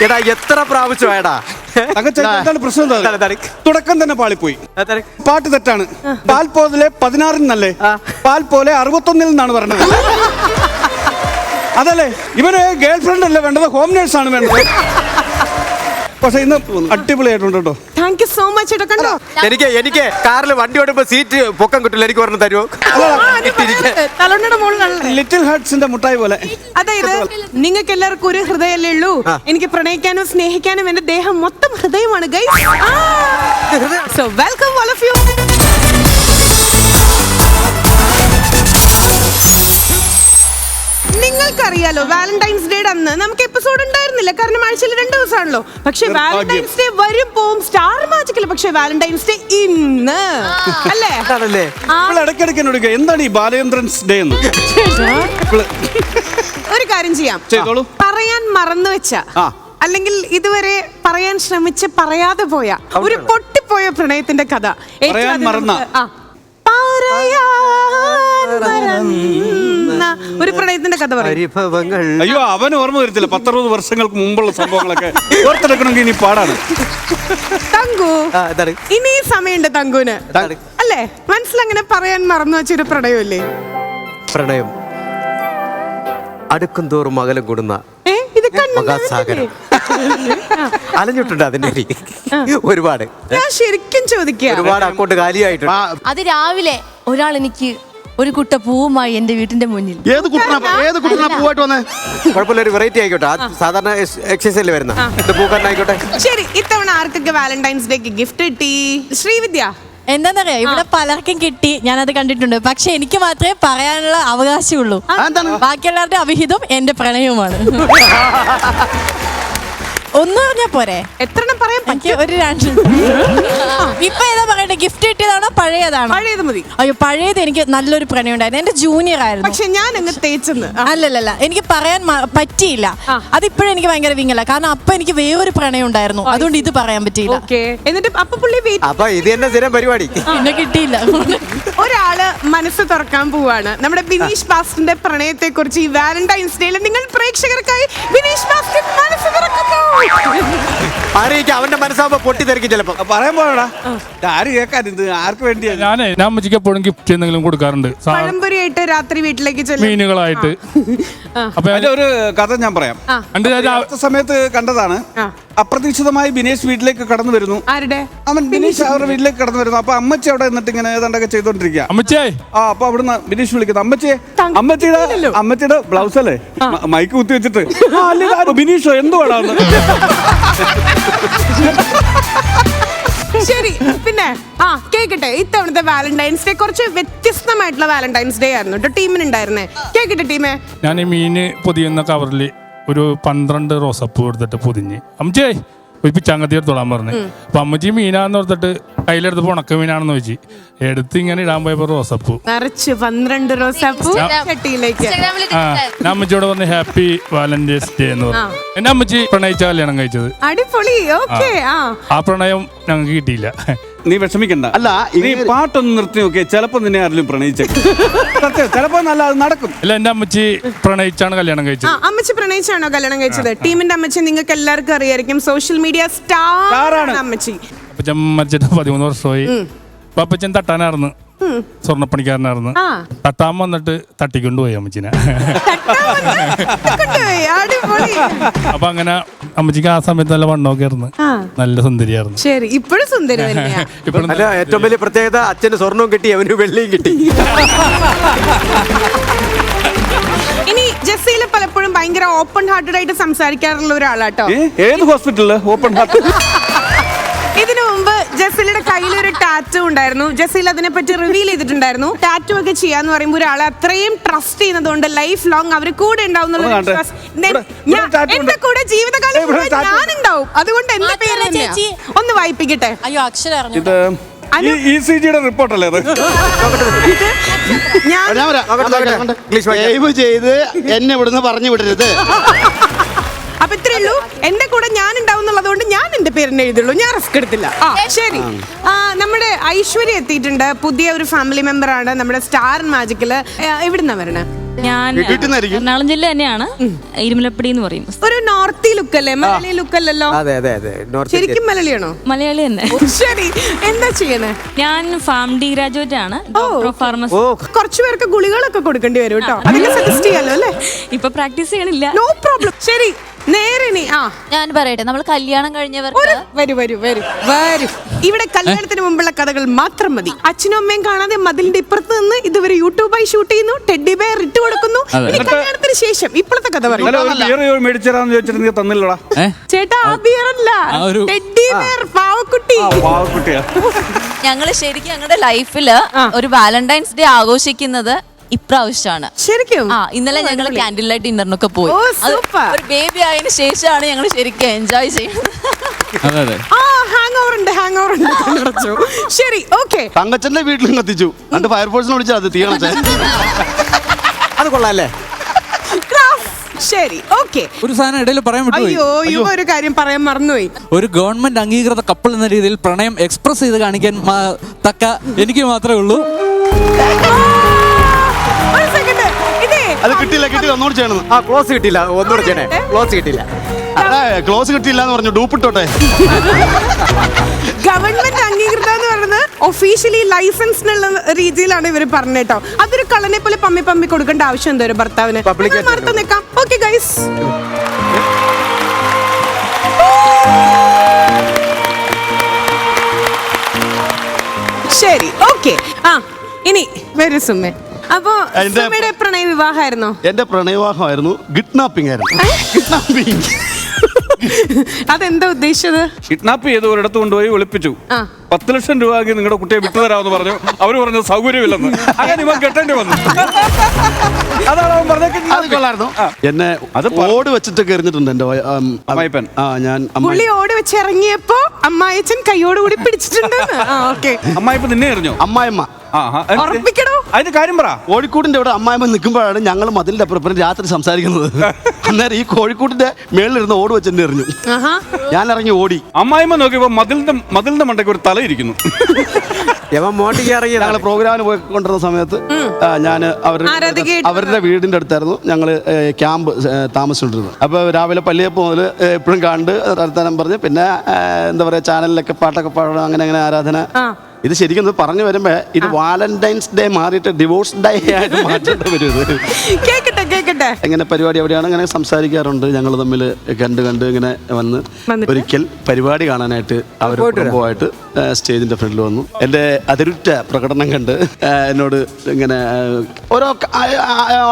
എടാ എത്ര പ്രാവശ്യമായടാ എന്താണ് പ്രശ്നം? തുടക്കം തന്നെ പാളിപ്പോയി. പാട്ട് തെറ്റാണ്. പാൽ പോലെ 16 നിന്നല്ലേ, പാൽ പോലെ 61 നിന്നാണ് പറഞ്ഞത്. അതല്ലേ ഇവന് ഗേൾ ഫ്രണ്ട് അല്ലേ വേണ്ടത്, ഹോം നേഴ്സ് ആണ് വേണ്ടത്. പക്ഷെ ഇന്ന് അടിപൊളിയായിട്ടുണ്ട് കേട്ടോ. Thank you so much. കണ്ടോ, എനിക്ക് കാറിൽ വണ്ടി ഓടുമ്പോ സീറ്റ് പൊക്കം കിട്ടില്ല. എനിക്ക് പറഞ്ഞു തരുമോ? തലോണ്ടയുടെ മുകളിലുള്ള ലിറ്റിൽ ഹാർട്ട്സിന്റെ മുട്ടായി പോലെ. അതായത് നിങ്ങൾക്ക് എല്ലാവർക്കും ഒരു ഹൃദയമല്ലേ ഉള്ളൂ. എനിക്ക് പ്രണയിക്കാനും സ്നേഹിക്കാനും എന്റെ ദേഹം മൊത്തം ഹൃദയമാണ് guys. So welcome all of you. നിങ്ങൾക്കറിയാലോ വാലന്റൈൻസ് ഡേയുടെ അന്ന് നമുക്ക് എപ്പിസോഡ് ഉണ്ടായിരുന്നില്ല, കാരണം ആഴ്ചയിൽ 2 ദിവസമാണല്ലോ. പക്ഷെ വാലന്റൈൻസ് ഡേ വരും പോവും സ്റ്റാർ മാജിക്കിൽ. പക്ഷെ വാലന്റൈൻസ് ഡേ ഇന്ന് അല്ലേ? ഇടയ്ക്കിടയ്ക്ക് എന്നോട് എന്താണ് ഈ ബാലചന്ദ്രൻസ് ഡേ എന്ന്? ഒരു കാര്യം ചെയ്യാം, പറയാൻ മറന്നു വെച്ച അല്ലെങ്കിൽ ഇതുവരെ പറയാൻ ശ്രമിച്ച് പറയാതെ പോയ ഒരു പൊട്ടിപ്പോയ പ്രണയത്തിന്റെ കഥ ഒരു പ്രണയത്തിന്റെ കഥ പറയും. അയ്യോ, അവന് ഓർമ്മ വരത്തില്ല. 10-60 വർഷങ്ങൾക്ക് മുമ്പുള്ള സംഭവങ്ങളൊക്കെ ഓർത്തെടുക്കണമെങ്കിൽ ഇനി പാടാണ്. തങ്കു, ഇനി സമയമുണ്ട് തങ്കുന് അല്ലേ? മനസ്സിലങ്ങനെ പറയാൻ മറന്നു വെച്ചൊരു പ്രണയമില്ലേ? പ്രണയം അടുക്കും തോറും അകലം കൂടുന്ന മഹാസാഗരം. അലഞ്ഞിട്ടുണ്ട് അതിന്റെ ഒരുപാട്. ഞാൻ ശരിക്കും ചോദിക്കുക, ഒരുപാട് അക്കൗണ്ട് കാലിയായിട്ടുണ്ട്. അത് രാവിലെ ഒരാൾ എനിക്ക് ഒരു കുട്ട പൂവുമായി എന്റെ വീട്ടിന്റെ മുന്നിൽ. ഏത് കുട്ടനാ പൂവായിട്ട് വന്നേ? കുഴപ്പമില്ല, ഒരു വെറൈറ്റി ആയിക്കോട്ടെ. സാധാരണ എക്സസൈസിൽ വരുന്ന പൂക്കാരനായിക്കോട്ടെ. ശരി, ഇത്തവണ ആർക്കൊക്കെ വാലന്റൈൻസ് ഡേക്ക് ഗിഫ്റ്റ് കിട്ടി? ശ്രീവിദ്യ. എന്താന്നറിയാം, ഇവിടെ പലർക്കും കിട്ടി, ഞാനത് കണ്ടിട്ടുണ്ട്. പക്ഷെ എനിക്ക് മാത്രമേ പറയാനുള്ള അവകാശമുള്ളൂ. ബാക്കിയുള്ളവരുടെ അവിഹിതം എന്റെ പ്രണയവുമാണ്. ഒന്ന് പറഞ്ഞാ പോരെ? എത്രണ്ണം പറയാൻ എനിക്ക് ഒരു 2. ഇപ്പൊ ഏതാ പറയട്ടെ, ഗിഫ്റ്റ് കിട്ടിയതാണോ പഴയതാണോ? പഴയത് മതി. അയ്യോ, പഴയത് എനിക്ക് നല്ലൊരു പ്രണയം ഉണ്ടായിരുന്നു. എന്റെ ജൂനിയർ ആയിരുന്നു. പക്ഷെ ഞാൻ അങ്ങ് തേച്ചെന്ന്. അല്ലല്ല, എനിക്ക് പറയാൻ പറ്റിയില്ല. അതിപ്പോഴും എനിക്ക് ഭയങ്കര വിങ്ങല, കാരണം അപ്പൊ എനിക്ക് വേറൊരു പ്രണയം ഉണ്ടായിരുന്നു, അതുകൊണ്ട് ഇത് പറയാൻ പറ്റിയില്ല. എന്നിട്ട് അപ്പൊ പുള്ളി അപ്പൊ ഇത് തന്നെ സ്ഥിരം പരിപാടി. പിന്നെ കിട്ടിയില്ല. ഒരാള് മനസ്സ് തുറക്കാൻ പോവാണ്. നമ്മുടെ ബിനീഷ് ബാസ്റ്റിന്റെ പ്രണയത്തെ കുറിച്ച് ഈ വാലന്റൈൻസ് ഡേയിൽ നിങ്ങൾ പ്രേക്ഷകർക്കായി ബിനീഷ് ബാസ്റ്റിൻ മനസ്സ് തുറക്കുന്നു. അവന്റെ മനസ്സാകുമ്പോ പൊട്ടിത്തെറിക്കും ചിലപ്പോ. പറയാൻ പോടാ, ആര് കേൾക്കാൻ? ഇത് ആർക്ക് വേണ്ടിയാ? ഞാൻ അമ്മച്ചിക്ക് എപ്പോഴും ഗിഫ്റ്റ് എന്തെങ്കിലും കൊടുക്കാറുണ്ട്. പഴംപൊരിയായിട്ട് രാത്രി വീട്ടിലേക്ക് മീനുകളായിട്ട്. അപ്പൊ അതിന്റെ ഒരു കഥ ഞാൻ പറയാം. സമയത്ത് കണ്ടതാണ്. അപ്രതീക്ഷിതമായി ബിനേഷ് വീട്ടിലേക്ക് കടന്നു വരുന്നു. അവൻ ബിനീഷ് അവരുടെ വീട്ടിലേക്ക് കടന്നു വരുന്നു. അപ്പൊ അമ്മച്ചി അവിടെ നിന്നിട്ട് ഇങ്ങനെ ഏതാണ്ടൊക്കെ ചെയ്തോണ്ടിരിക്കുക. അമ്മച്ചേ, അപ്പൊ അവിടുന്ന് ബിനീഷ് വിളിക്കുന്നു, അമ്മച്ചിയെ. അമ്മച്ചിയുടെ ബ്ലൗസ് അല്ലേ മൈക്ക് കുത്തി വെച്ചിട്ട്, ബിനീഷോ എന്തുവാടാന്ന്. ശരി, പിന്നെ കേക്കട്ടെ, ഇത്തവണത്തെ വാലന്റൈൻസ് ഡേ കുറച്ച് വ്യത്യസ്തമായിട്ടുള്ള വാലന്റൈൻസ് ഡേ ആയിരുന്നു കേട്ടോ ടീമിനുണ്ടായിരുന്നേ. കേക്കട്ടെ ടീമേ. ഞാൻ ഈ മീന് പൊതിയുന്ന കവറിൽ ഒരു 12 റോസപ്പൂ എടുത്തിട്ട് പൊതിഞ്ഞ് അമ്മച്ചേ ഒരു പിച്ചാങ്കത്തി എടുത്തോളാൻ പറഞ്ഞു. അപ്പൊ അമ്മച്ചി മീനാന്ന് ഓർത്തിട്ട് കയ്യിലെടുത്ത് ഉണക്ക മീനാണെന്ന് വെച്ച് എടുത്ത് ഇങ്ങനെ ഇടാൻ പോയപ്പോ റോസപ്പൂ നിറച്ച് 12 റോസാപ്പൂ ചട്ടിയിലേക്ക്. ഞാൻ അമ്മച്ചിയോട് പറഞ്ഞു ഹാപ്പി വാലന്റൈൻസ് ഡേ എന്ന് പറഞ്ഞു. എന്നെ അമ്മച്ചി പ്രണയിച്ച കല്യാണം കഴിച്ചത്. അടിപൊളി. ആ പ്രണയം ഞങ്ങൾക്ക് കിട്ടിയില്ല. നീ വിഷമിക്കണ്ട. അല്ല, നീ പാട്ടൊന്ന് നിർത്തി നോക്കിയേ, ചിലപ്പോ നിന്നെ ആരെങ്കിലും പ്രണയിച്ചേക്കും. ചിലപ്പോ നല്ല അത് നടക്കും. അല്ല, എന്റെ അമ്മച്ചി പ്രണയിച്ചാണ് കല്യാണം കഴിച്ചത്. അമ്മച്ചി പ്രണയിച്ചാണോ കല്യാണം കഴിച്ചത്? ടീമിന്റെ അമ്മച്ചി നിങ്ങൾക്ക് എല്ലാവർക്കും അറിയായിരിക്കും, സോഷ്യൽ മീഡിയ സ്റ്റാറാണ് അമ്മച്ചി. അപ്പച്ചൻ മരിച്ചിട്ട് 13 വർഷമായി. അപ്പൊ അപ്പച്ചൻ തട്ടാനായിരുന്നു, സ്വർണ്ണപ്പണിക്കാരനായിരുന്നു. തട്ടാൻ വന്നിട്ട് തട്ടിക്കൊണ്ടുപോയി അമ്മച്ചിനെ. അപ്പൊ അങ്ങനെ അമ്മച്ചിക്ക് ആ സമയത്ത് നല്ല വണ്ണമൊക്കെ ആയിരുന്നു, നല്ല സുന്ദരിയായിരുന്നു. ശരി, ഇപ്പോഴും സുന്ദരി തന്നെയാ. ഏറ്റവും വലിയ പ്രത്യേകത അച്ഛന് സ്വർണവും കിട്ടി, അവന് വെള്ളിയും കിട്ടി. ഇനി ജസീല പലപ്പോഴും ഭയങ്കര ഓപ്പൺ ഹാർട്ടഡ് ആയിട്ട് സംസാരിക്കാറുള്ള ഒരാളാട്ടോ. ഏത് ഹോസ്പിറ്റലില് ഓപ്പൺ ഹാർട്ട്? ഇതിനു മുമ്പ് ജസീലയുടെ കയ്യിലൊരു ടാറ്റു ഉണ്ടായിരുന്നു. ജസീൽ അതിനെ പറ്റി റിവീൽ ചെയ്തിട്ടുണ്ടായിരുന്നു. ടാറ്റു ഒക്കെ ചെയ്യാന്ന് പറയുമ്പോൾ ഒരാളെ അത്രയും ട്രസ്റ്റ് ചെയ്യുന്നതുകൊണ്ട് ലൈഫ് ലോങ് അവർ കൂടെ ഉണ്ടാവും. എന്റെ കൂടെ ജീവിതകാലം ഞാനുണ്ടാവും. അതുകൊണ്ട് എന്റെ പേര് ഒന്ന് വായിപ്പിക്കട്ടെ. അയ്യോ, അക്ഷരം റിപ്പോർട്ടല്ലേ അത്? ചെയ്ത് എന്നെ ഇവിടുന്ന് പറഞ്ഞു വിടരുത്. അപ്പൊ ഇത്രേ ഉള്ളൂ. എന്റെ കൂടെ ഞാൻ ഉണ്ടാവും എന്നുള്ളതുകൊണ്ട് ഞാൻ എന്റെ പേരിനെ എഴുതുള്ളൂ, ഞാൻ റിസ്ക് എടുത്തില്ല. ശരി, നമ്മുടെ ഐശ്വര്യ എത്തിയിട്ടുണ്ട്. പുതിയ ഒരു ഫാമിലി മെമ്പർ ആണ് നമ്മുടെ സ്റ്റാർ മാജിക്കില്. എവിടുന്നാ വരണേ? ഞാൻ വീട്ടിൽ നിന്നായിരിക്കും. എറണാകുളം ജില്ല തന്നെയാണ്, ഇരുമലപ്പടി എന്ന് പറയും. ഒരു നോർത്തി ലുക്ക് അല്ലേ, മലയാളി ലുക്ക് അല്ലല്ലോ? അതെ അതെ അതെ നോർത്ത് ശരിക്കും മലയാളിയാണോ? മലയാളി തന്നെ. ശരി, എന്താ ചെയ്യണേ? ഞാൻ ഫാം ഡി ഗ്രാജുവേറ്റ് ആണ്, ഡോക്ടർ ഓഫ് ഫാർമസി. കുറച്ചു പേർക്ക് ഗുളികളൊക്കെ കൊടുക്കേണ്ടി വരും കേട്ടോ, അതൊക്കെ സജസ്റ്റ് ചെയ്യാലോ അല്ലേ? ഇപ്പൊ പ്രാക്ടീസ് ചെയ്യണില്ല. No problem. ശരി, നേരെ നീ ഞാൻ പറയട്ടെ, നമ്മൾ കല്യാണം കഴിഞ്ഞവർക്ക് വരൂ. ഇവിടെ കല്യാണത്തിന് മുമ്പുള്ള കഥകൾ മാത്രം മതി. അച്ഛനും അമ്മയും കാണാതെ മതിലിന്റെ ഇപ്പുറത്ത് നിന്ന് ഇതുവരെ യൂട്യൂബായി ഷൂട്ട് ചെയ്യുന്നു, ടെഡി ബെയർ ഇട്ട് കൊടുക്കുന്നു. ഇനി കല്യാണത്തിന് ശേഷം ഇപ്പോഴത്തെ കഥ പറയും. മേടിച്ചരാന്ന് ചോദിച്ചിട്ട് നീ തന്നില്ലടാ. ചേട്ടാ, ആ ബിയർ അല്ല, ടെഡി ബെയർ, പാവക്കുട്ടി. പാവക്കുട്ടിയാ. ഞങ്ങൾ ശരിക്കും ഞങ്ങളുടെ ലൈഫില് ഒരു വാലന്റൈൻസ് ഡേ ആഘോഷിക്കുന്നത് ഇപ്രാവശ്യമാണ്. ശരിക്കും? ഇന്നലെ ഞങ്ങൾ ക്യാൻഡിൽ ലൈറ്റ് ഡിന്നറിനൊക്കെ പോയി. ഓ, സൂപ്പർ. ഒരു ബേബി ആയതിനു ശേഷമാണ് ഞങ്ങൾ ശരിക്കും എൻജോയ് ചെയ്യുന്നത്. ഹാങ് ഓവർ ഉണ്ട്. ശരി, ഓക്കെ. തങ്കച്ചന്റെ വീട്ടിലും കത്തിച്ചു, എന്നിട്ട് ഫയർഫോഴ്സിനെ വിളിച്ചാൽ അത് തീയണച്ചേ. അത് കൊള്ളാല്ലേ? ശരി, ഓക്കെ. ഒരു സാധനം ഇടയിൽ പറയാൻ വിട്ടുപോയി. അയ്യോ, ഒരു കാര്യം പറയാൻ മറന്നുപോയി. ഒരു ഗവൺമെന്റ് അംഗീകൃത കപ്പിൾ എന്ന രീതിയിൽ പ്രണയം എക്സ്പ്രസ് ചെയ്ത് കാണിക്കാൻ തക്ക എനിക്ക് മാത്രമേ ഉള്ളൂ. ഒരു സെക്കൻഡ്, ഇതേ അത് കിട്ടിയില്ല, ഒന്നുകൂടി ചെയ്യണം. ക്ലോസ് കിട്ടില്ല, ഒന്നുകൂടെ ചെയ്യണേ. ക്ലോസ് കിട്ടില്ല. ക്ലോസ് കിട്ടിയില്ല എന്ന് പറഞ്ഞു, ഡൂപ്പിട്ടോട്ടെ. ഗവൺമെന്റ് അംഗീകൃത എന്ന് പറയുന്നത് ഒഫീഷ്യലി ലൈസൻസ് എന്നുള്ള രീതിയിലാണ് ഇവർ പറഞ്ഞേട്ടോ. അതൊരു കള്ളനെ പോലെ പമ്മി കൊടുക്കേണ്ട ആവശ്യം എന്താ ഒരു ഭർത്താവിന്? മറത്ത് നിൽക്കാം. ഓക്കെ ഗൈസ്, ശരി, ഓക്കെ. ഇനി വരൂ സുമേ. അപ്പൊ സുമയുടെ പ്രണയ വിവാഹമായിരുന്നോ? എന്റെ പ്രണയവിവാഹമായിരുന്നു, കിഡ്നാപ്പിംഗ് ആയിരുന്നു. അതെന്താ ഉദ്ദേശിച്ചത്? കിഡ്നാപ്പ് ചെയ്ത് ഒരിടത്ത് കൊണ്ടുപോയി ഒളിപ്പിച്ചു. 10 ലക്ഷം രൂപയ്ക്ക് നിങ്ങളുടെ കുട്ടിയെ വിട്ടുതരാമെന്ന് പറഞ്ഞു. അവര് പറഞ്ഞു സൗകര്യമില്ലെന്ന്. അങ്ങനെ ഇവൻ കെട്ടേണ്ടി വന്നു. അതാണ് അവൻ പറഞ്ഞത്. എന്നെ അത് ഓട് വെച്ചിട്ടൊക്കെ എറിഞ്ഞിട്ടുണ്ട് എന്റെ അമ്മായിപ്പൻ. ഞാൻ പുള്ളി ഓടി വെച്ച് ഇറങ്ങിയപ്പോ അമ്മായച്ചൻ കൈയോടുകൂടി പിടിച്ചിട്ടുണ്ട്. അമ്മായിപ്പൻ നിന്നെ എറിഞ്ഞോ? അമ്മായിമ്മ. ഉറപ്പിക്കണോ? അതിന്റെ കാര്യം പറ. കോഴിക്കോടിന്റെ ഇവിടെ അമ്മായിമ്മ നിൽക്കുമ്പോഴാണ് ഞങ്ങൾ മതിലിന്റെ അപ്പുറം രാത്രി സംസാരിക്കുന്നത്. അന്നേരം ഈ കോഴിക്കോടിന്റെ മേളിലിരുന്ന് ഓട് വെച്ച് എന്നെ എറിഞ്ഞു. ഞാൻ ഇറങ്ങി ഓടി. അമ്മായിമ്മ നോക്കിയപ്പോ മതിലിന്റെ മണ്ടയ്ക്ക് ഒരു തല ഇരിക്കുന്നു. ഞങ്ങൾ പ്രോഗ്രാമിന് പോയിക്കൊണ്ടിരുന്ന സമയത്ത് ഞാൻ അവരുടെ വീടിന്റെ അടുത്തായിരുന്നു ഞങ്ങൾ ക്യാമ്പ് താമസിച്ചുകൊണ്ടിരുന്നത്. അപ്പൊ രാവിലെ പള്ളിയപ്പ് മുതൽ എപ്പോഴും കണ്ട് വർത്താനം പറഞ്ഞ്, പിന്നെ എന്താ പറയാ, ചാനലിലൊക്കെ പാട്ടൊക്കെ പാടണം, അങ്ങനെ ആരാധന. ഇത് ശരിക്കും പറഞ്ഞു വരുമ്പോ ഇത് വാലന്റൈൻസ് ഡേ മാറിയിട്ട് ഡിവോഴ്സ് ഡേ ആയിട്ട് മാറ്റേണ്ടി വരും. കേക്കട്ടെ. എങ്ങനെ പരിപാടി എവിടെയാണ് ഇങ്ങനെ സംസാരിക്കാറുണ്ട്. ഞങ്ങൾ തമ്മിൽ കണ്ട് ഇങ്ങനെ വന്ന് ഒരിക്കൽ പരിപാടി കാണാനായിട്ട് അവർ കുടുംബമായിട്ട് സ്റ്റേജിന്റെ ഫ്രണ്ടിൽ വന്നു. എന്റെ അതിരുറ്റ പ്രകടനം കണ്ട് എന്നോട് ഇങ്ങനെ ഓരോ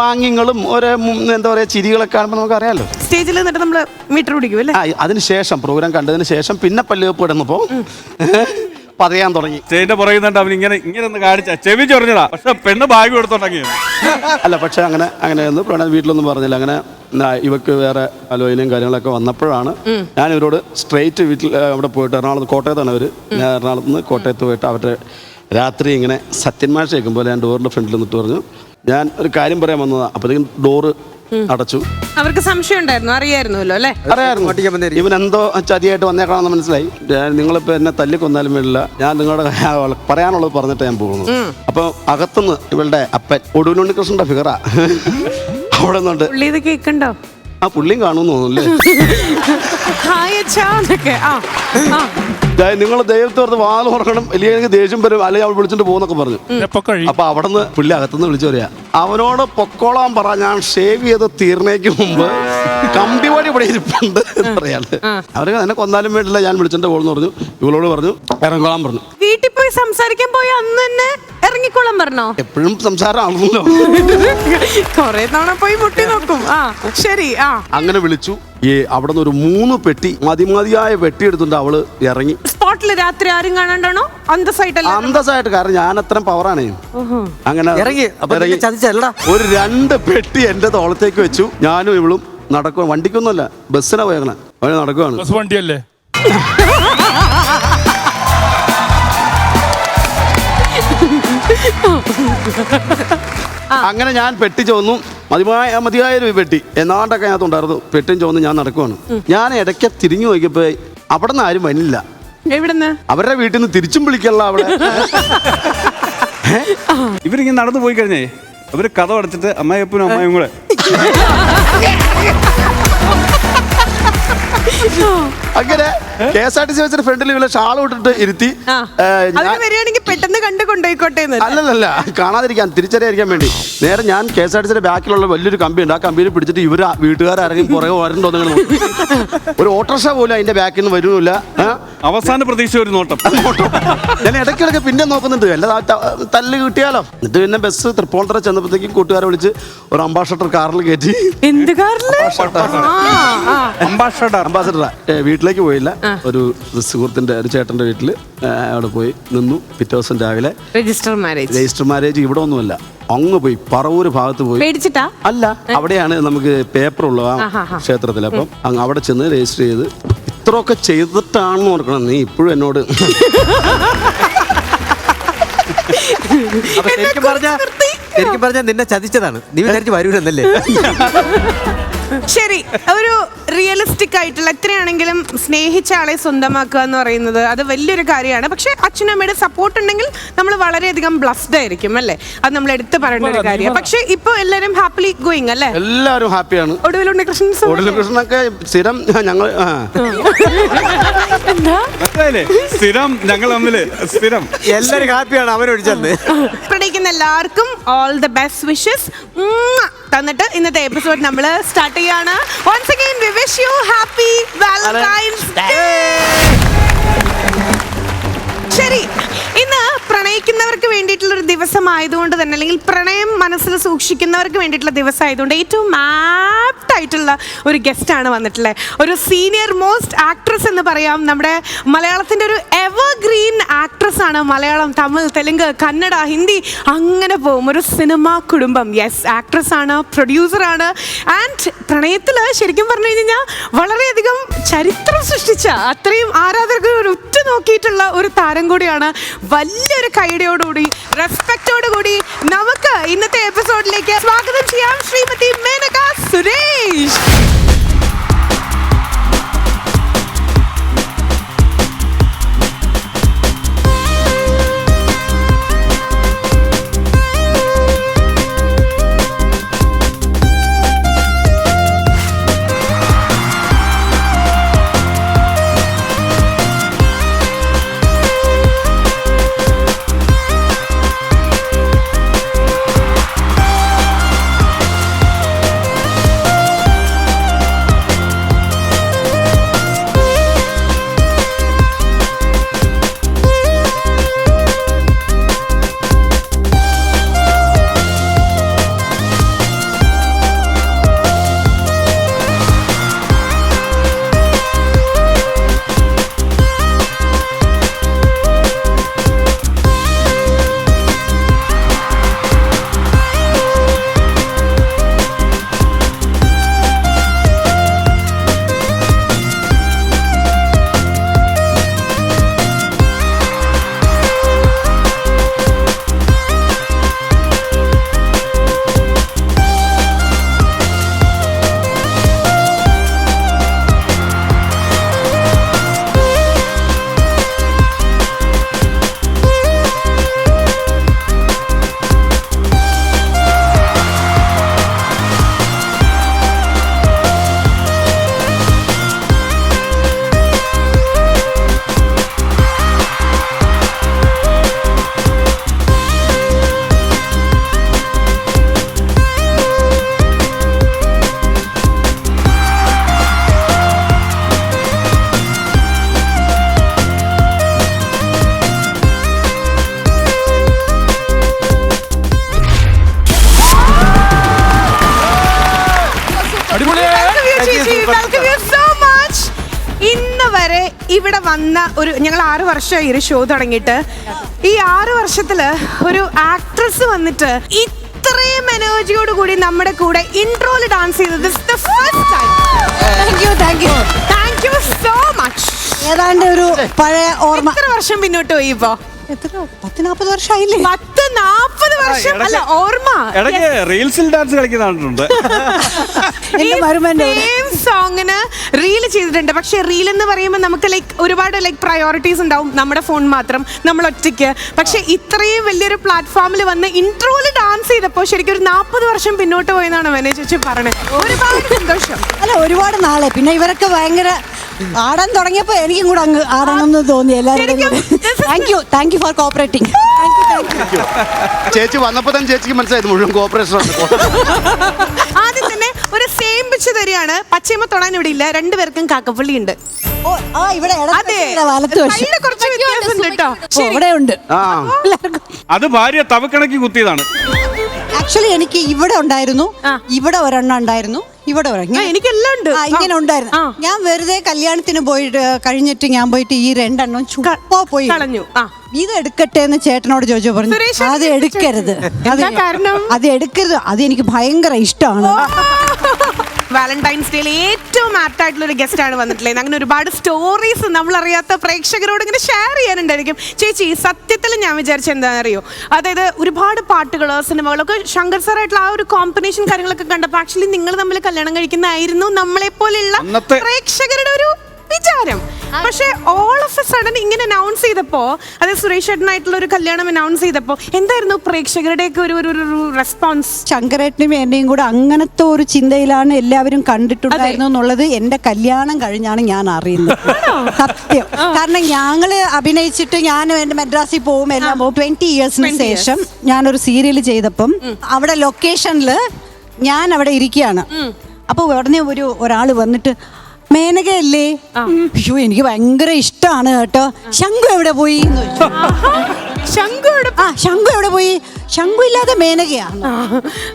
ആംഗ്യങ്ങളും ഓരോ എന്താ പറയാ ചിരികളൊക്കെ കാണുമ്പോൾ നമുക്ക് അറിയാലോ. സ്റ്റേജിൽ നിന്നിട്ട് നമ്മള് മീറ്റർ പിടിക്കും അല്ലേ? അതിനുശേഷം പ്രോഗ്രാം കണ്ടതിന് ശേഷം പിന്നെ പള്ളിവെപ്പ് ഇടുന്നപ്പോ പറയാൻ തുടങ്ങി. സ്റ്റേജിന്റെ പുറകുന്നുണ്ട് അവൻ ഇങ്ങനെ ഒന്ന് കാണിച്ച ചെവി ചൊറിഞ്ഞതാ. പക്ഷെ പെണ്ണ് ബാഗ് എടുത്തോണ്ടെങ്കിൽ അല്ല, പക്ഷെ അങ്ങനെ ഒന്നും പ്രണയ വീട്ടിലൊന്നും പറഞ്ഞില്ല. അങ്ങനെ ഇവക്ക് വേറെ അലോയിലും കാര്യങ്ങളൊക്കെ വന്നപ്പോഴാണ് ഞാൻ ഇവരോട് സ്ട്രെയിറ്റ് വീട്ടിൽ അവിടെ പോയിട്ട്, കോട്ടയത്താണ് അവർ, ഞാൻ എറണാകുളത്ത് നിന്ന് കോട്ടയത്ത് പോയിട്ട് അവരുടെ രാത്രി ഇങ്ങനെ സത്യന്മാർ കേൾക്കുമ്പോൾ ഞാൻ ഡോറിന്റെ ഫ്രണ്ടിൽ നിന്നിട്ട് പറഞ്ഞു, ഞാൻ ഒരു കാര്യം പറയാൻ വന്നതാ. അപ്പോഴത്തേക്കും ഡോറ് അടച്ചു. അവർക്ക് സംശയം ഉണ്ടായിരുന്നു, അറിയായിരുന്നല്ലോ അല്ലേ? അറിയായിരുന്നു ഇവൻ എന്തോ ചതിയായിട്ട് വന്നേക്കണമെന്ന് മനസ്സിലായി. നിങ്ങളിപ്പോ എന്നെ തല്ലിക്കൊന്നാലും വേണ്ടില്ല, ഞാൻ നിങ്ങളുടെ പറയാനുള്ളത് പറഞ്ഞിട്ട് ഞാൻ പോകുന്നു. അപ്പൊ അകത്തുനിന്ന് ഇവളുടെ അപ്പൻ ഒടുവിലുണ്ണികൃഷ്ണന്റെ ഫിഗറാ അവിടെ നിന്നുണ്ട്. കേൾക്കണ്ടോ? ആ പുള്ളിയും കാണുമെന്ന് തോന്നുന്നല്ലേ. നിങ്ങൾ ദൈവത്തോർത്ത് വാല് തുറക്കണം, അല്ലെങ്കിൽ ദേഷ്യം വരും, അല്ലെങ്കിൽ അവൾ വിളിച്ചിട്ട് പോകുന്നൊക്കെ പറഞ്ഞു. അപ്പൊ അവിടെ നിന്ന് പുള്ളി അകത്തുനിന്ന് വിളിച്ചു പറയാ, അവനോട് പൊക്കോളാൻ പറ, ഞാൻ ഷേവ് ചെയ്ത് തീർന്നേക്ക് മുമ്പ് കമ്പി വടി ഇവിടെ ഇരിപ്പുണ്ട് എന്ന് പറയാല്. അവർക്ക് എന്നെ കൊന്നാലും വേണ്ടില്ല, ഞാൻ വിളിച്ചിട്ട് പോകുന്നു പറഞ്ഞു. ഇവളോട് പറഞ്ഞു ഇറങ്ങോളാൻ പറഞ്ഞു. വീട്ടിൽ പോയി സംസാരിക്കാൻ പോയി അന്ന് തന്നെ ഇറങ്ങിക്കോളാൻ പറഞ്ഞോ? എപ്പോഴും സംസാരമാണല്ലോ. കൊറേ തവണ പോയി മുട്ടി നോക്കും. ശരി, അങ്ങനെ വിളിച്ചു. അവിടെ നിന്ന് ഒരു 3 പെട്ടി മതിയായ പെട്ടി എടുത്തിട്ട് അവള് ഇറങ്ങി. സ്പോട്ടില് രാത്രി ആരും കാണാണ്ടാണോ? അന്തസ്സായിട്ട്, കാരണം ഞാൻ അത്രയും പവറാണ്. അങ്ങനെ ഇറങ്ങി ഒരു 2 പെട്ടി എന്റെ തോളത്തേക്ക് വെച്ചു. ഞാനും ഇവളും നടക്കുക. വണ്ടിക്കൊന്നുമല്ല, ബസ്സിനാ പോയങ്ങനെ. അവന് നടക്കുവാണ്. വണ്ടിയല്ലേ? അങ്ങനെ ഞാൻ പെട്ടി ചോന്നു. മതിയായൊരു പെട്ടി എന്നാണ്ടൊക്കെ അതിനകത്തുണ്ടായിരുന്നു. പെട്ടിയും ചോന്ന് ഞാൻ നടക്കുവാണ്. ഞാൻ ഇടയ്ക്ക് തിരിഞ്ഞു നോക്കിയപ്പോ അവിടെ നിന്ന് ആരും വന്നില്ല. എവിടുന്ന്? അവരുടെ വീട്ടിൽ നിന്ന് തിരിച്ചും വിളിക്കല്ല അവിടെ. ഇവരിങ്ങനെ നടന്നു പോയി കഴിഞ്ഞേ അവര് കഥ അടച്ചിട്ട് അമ്മായിയപ്പനും അമ്മായും കൂടെ അങ്ങനെ KSRTC വെച്ചിട്ട് ഫ്രണ്ടിൽ ഇവരെ ഷാൾ ഇട്ടിട്ട് ഇരുത്തി വരികയാണെങ്കിൽ പെട്ടെന്ന് കണ്ടു കൊണ്ടുപോയിക്കോട്ടെ. അല്ലല്ല കാണാതിരിക്കാൻ തിരിച്ചറിയാതിരിക്കാൻ വേണ്ടി നേരെ ഞാൻ KSRTC ബാക്കിലുള്ള വലിയൊരു കമ്പിയുണ്ട്. ആ കമ്പിയിൽ പിടിച്ചിട്ട് ഇവര് വീട്ടുകാരിറങ്ങി പുറകെ വരണ്ടോ ഒരു ഓട്ടോറിക്ഷ പോലും അതിന്റെ ബാക്കിൽ നിന്ന് വരുന്നില്ല. അവസാന പ്രതീക്ഷ ഒരു നോട്ടം ഞാൻ ഇടയ്ക്കിടയ്ക്ക് പിന്നെ നോക്കുന്നുണ്ട് അല്ല തല്ല് കിട്ടിയാലോ. എന്നിട്ട് പിന്നെ ബസ് തൃപ്പൂണിത്തുറ ചെന്നപ്പോഴത്തേക്കും കൂട്ടുകാരെ വിളിച്ച് ഒരു അംബാസഡർ കാറിൽ കയറ്റി. എന്ത് കാറില്? അംബാസഡർ വീട്ടിലേക്ക് പോയില്ല. ഒരു സുഹൃത്തിന്റെ ഒരു ചേട്ടന്റെ വീട്ടില് അവിടെ പോയി നിന്നു. പിറ്റേ ദിവസം രാവിലെ രജിസ്റ്റർ മാരേജ് ഇവിടെ ഒന്നുമല്ല, അങ്ങ് പോയി പറവൂര് ഭാഗത്ത് പോയി. പേടിച്ചിട്ടാ? അല്ല, അവിടെയാണ് നമുക്ക് പേപ്പർ ഉള്ള ക്ഷേത്രത്തിൽ. അപ്പം അങ്ങ് അവിടെ ചെന്ന് രജിസ്റ്റർ ചെയ്ത് ഇത്രയൊക്കെ ചെയ്തിട്ടാണെന്ന് ഓർക്കണം. നീ ഇപ്പോഴും എന്നോട് ശരിക്കും പറഞ്ഞ നിന്നെ ചതിച്ചതാണ്. നീ വിചാരിച്ച് വരൂലെന്നല്ലേ? ശരി, ഒരു റിയലിസ്റ്റിക് ആയിട്ടുള്ള എത്രയാണെങ്കിലും സ്നേഹിച്ച ആളെ സ്വന്തമാക്കുക എന്ന് പറയുന്നത് അത് വലിയൊരു കാര്യമാണ്. പക്ഷെ അച്ഛനമ്മയുടെ സപ്പോർട്ട് ഉണ്ടെങ്കിൽ നമ്മൾ വളരെയധികം ബ്ലസ്ഡ് ആയിരിക്കും അല്ലേ? അത് നമ്മൾ എടുത്തു പറയേണ്ട ഒരു കാര്യമാണ്. പക്ഷെ ഇപ്പൊ എല്ലാരും ഹാപ്പിലി ഗോയിങ് അല്ലേ? എല്ലാവരും ഹാപ്പിയാണ്. ഒടുവിലുണ്ട് കൃഷ്ണനൊക്കെ സ്ഥിരം ഞങ്ങൾ സ്ഥിരം ഞങ്ങൾ തമ്മില് സ്ഥിരം എല്ലാരും ഹാപ്പിയാണ് അവനൊഴിച്ചെന്ന്. പ്രണയിക്കുന്ന എല്ലാവർക്കും ഓൾ ദ ബെസ്റ്റ് വിഷസ് തന്നിട്ട് ഇന്നത്തെ എപ്പിസോഡ് നമ്മൾ സ്റ്റാർട്ട് ചെയ്യാണ്. Once again we wish you happy Valentine's Day. ശരി, ഇന്ന് പ്രണയിക്കുന്നവർക്ക് വേണ്ടിയിട്ടുള്ള ഒരു ദിവസം ആയതുകൊണ്ട് തന്നെ, അല്ലെങ്കിൽ പ്രണയം മനസ്സിൽ സൂക്ഷിക്കുന്നവർക്ക് വേണ്ടിയിട്ടുള്ള ദിവസം ആയതുകൊണ്ട് ഏറ്റവും ആപ്റ്റ് ആയിട്ടുള്ള ഒരു ഗസ്റ്റ് ആണ് വന്നിട്ടുള്ളത്. ഒരു സീനിയർ മോസ്റ്റ് ആക്ട്രസ് എന്ന് പറയാം. നമ്മുടെ മലയാളത്തിൻ്റെ ഒരു എവർഗ്രീൻ ആക്ട്രസ് ആണ്. മലയാളം, തമിഴ്, തെലുങ്ക്, കന്നഡ, ഹിന്ദി അങ്ങനെ പോകും. ഒരു സിനിമ കുടുംബം. യെസ്, ആക്ട്രസ് ആണ്, പ്രൊഡ്യൂസറാണ്. ആൻഡ് പ്രണയത്തിൽ ശരിക്കും പറഞ്ഞു കഴിഞ്ഞാൽ വളരെയധികം ചരിത്രം സൃഷ്ടിച്ച, അത്രയും ആരാധകർ ഒരു ഉറ്റു നോക്കിയിട്ടുള്ള ഒരു താരം കൂടിയാണ്. വലിയൊരു കൈഡിയോടുകൂടി, റെസ്പെക്റ്റോടുകൂടി നമുക്ക് ഇന്നത്തെ എപ്പിസോഡിലേക്ക് സ്വാഗതം ചെയ്യാം ശ്രീമതി മേനക സുരേഷ്. ഇന്ന് വരെ ഇവിടെ വന്ന ഒരു, ഞങ്ങൾ 6 വർഷമായി ഒരു ഷോ തുടങ്ങിയിട്ട്. ഈ 6 വർഷത്തില് ഒരു ആക്ട്രസ് വന്നിട്ട് ഇത്രയും എനർജിയോട് കൂടി നമ്മുടെ കൂടെ ഇൻട്രോയിൽ ഡാൻസ് ചെയ്തത് താങ്ക് യു സോ മച്ച്. ഏതാണ്ട് ഒരു പഴയ ഓർമ്മ. എത്ര വർഷം പിന്നോട്ട് പോയി ഇപ്പോ? 10-40 വർഷമായില്ലേ? 40 വർഷം അല്ല, ഓർമ്മ. റീൽസിൽ ഡാൻസ് കളിക്കുന്നുണ്ട്. സോങ്ങിന് റീൽ ചെയ്തിട്ടുണ്ട്. പക്ഷെ റീൽ എന്ന് പറയുമ്പോൾ നമുക്ക് ഒരുപാട് പ്രയോറിറ്റീസ് ഉണ്ടാവും. നമ്മുടെ ഫോൺ മാത്രം, നമ്മൾ ഒറ്റയ്ക്ക്. പക്ഷെ ഇത്രയും വലിയൊരു പ്ലാറ്റ്ഫോമിൽ വന്ന് ഇൻട്രോയിൽ ഡാൻസ് ചെയ്തപ്പോൾ ശരിക്കും ഒരു 40 വർഷം പിന്നോട്ട് പോയെന്നാണ് മനോജ് ചേച്ചി പറഞ്ഞത്. ഒരുപാട് സന്തോഷം. അല്ല, ഒരുപാട് നാളെ പിന്നെ ഇവരൊക്കെ ഭയങ്കര ആടാൻ തുടങ്ങിയപ്പോ എനിക്കും കൂടെ അങ്ങ് ആടണമെന്ന് തോന്നി എല്ലാവരും. Thank you for cooperating. ചേച്ചി വന്നപ്പോ തന്നെ ചേച്ചിക്ക് മനസ്സിലായത് മുഴുവൻ കോപ്പറേഷൻ ആണ്. ആദ്യം തന്നെ ഒരു സെയിം പിച്ച് തരികയാണ്. പച്ചയമ്മ തൊടാൻ ഇവിടെ ഇല്ല, രണ്ടുപേർക്കും കാക്കപ്പള്ളി ഉണ്ട്. ഇവിടെ അതെ, വലത്ത് വശം കുറച്ച് വ്യത്യാസമുണ്ട് കേട്ടോ. ഇവിടെ ഉണ്ട്. അത് ഭാര്യ തവക്കണക്കി കുത്തിയതാണ്. ആക്ച്വലി എനിക്ക് ഇവിടെ ഉണ്ടായിരുന്നു, ഇവിടെ ഒരെണ്ണം ഉണ്ടായിരുന്നു, ഇവിടെ എനിക്കെല്ലാം ഉണ്ട്. ഇങ്ങനെ ഉണ്ടായിരുന്നു. ഞാൻ വെറുതെ കല്യാണത്തിന് പോയിട്ട് കഴിഞ്ഞിട്ട് ഞാൻ പോയിട്ട് ഈ 2 എണ്ണം ചുമ്മാ പോയി കളഞ്ഞു. ഇത് എടുക്കട്ടെ എന്ന് ചേട്ടനോട് ചോദിച്ചു പറഞ്ഞു. അത് എടുക്കരുത്, അത് എടുക്കരുത്, അത് എനിക്ക് ഭയങ്കര ഇഷ്ടമാണ്. വാലന്റൈൻസ് ഡേയിൽ ഏറ്റവും ആപ്റ്റ് ആയിട്ടുള്ള ഒരു ഗസ്റ്റ് ആണ് വന്നിട്ടുള്ളത്. അങ്ങനെ ഒരുപാട് സ്റ്റോറീസ് നമ്മൾ അറിയാത്ത പ്രേക്ഷകരോട് ഇങ്ങനെ ഷെയർ ചെയ്യാനുണ്ടായിരിക്കും. ചേച്ചി, സത്യത്തിൽ ഞാൻ വിചാരിച്ച എന്താണെന്നറിയോ, അതായത് ഒരുപാട് പാട്ടുകൾ, സിനിമകളൊക്കെ ശങ്കർ സാറായിട്ടുള്ള ആ ഒരു കോമ്പിനേഷൻ കാര്യങ്ങളൊക്കെ കണ്ടപ്പോൾ ആക്ച്വലി നിങ്ങൾ തമ്മിൽ കല്യാണം കഴിക്കുന്നതായിരുന്നു നമ്മളെ പോലെയുള്ള പ്രേക്ഷകരുടെ ഒരു വിചാരം. പക്ഷെ ഓൾ ഓഫ് എ സഡൻ ഇങ്ങനെ അനൗൺസ് ചെയ്തപ്പോ, അതായത് സുരേഷ് ചേട്ടനായിട്ടുള്ള ഒരു കല്യാണം അനൗൺസ് ചെയ്തപ്പോ എന്തായിരുന്നു പ്രേക്ഷകരുടെയൊക്കെ ഒരു റെസ്പോൺസ്? ശങ്കരേട്ടനും എന്നെയും കൂടെ അങ്ങനത്തെ ഒരു ചിന്തയിലാണ് എല്ലാവരും കണ്ടിട്ടുണ്ടായിരുന്നു എന്നുള്ളത് എന്റെ കല്യാണം കഴിഞ്ഞാണ് ഞാൻ അറിയുന്നത്. സത്യം. കാരണം ഞങ്ങള് അഭിനയിച്ചിട്ട് ഞാൻ എന്റെ മദ്രാസിൽ പോകും, എല്ലാം പോകും. 20 ഇയേഴ്സിന് ശേഷം ഞാനൊരു സീരിയൽ ചെയ്തപ്പം അവിടെ ലൊക്കേഷനില് ഞാൻ അവിടെ ഇരിക്കുകയാണ്. അപ്പൊ ഉടനെ ഒരാള് വന്നിട്ട്, മേനകയല്ലേ? അയ്യോ, എനിക്ക് ഭയങ്കര ഇഷ്ടമാണ് കേട്ടോ. ശംഖു എവിടെ പോയി? ശംഖു എവിടെ പോയി? ശംഖു ഇല്ലാതെ മേനകയാണ്.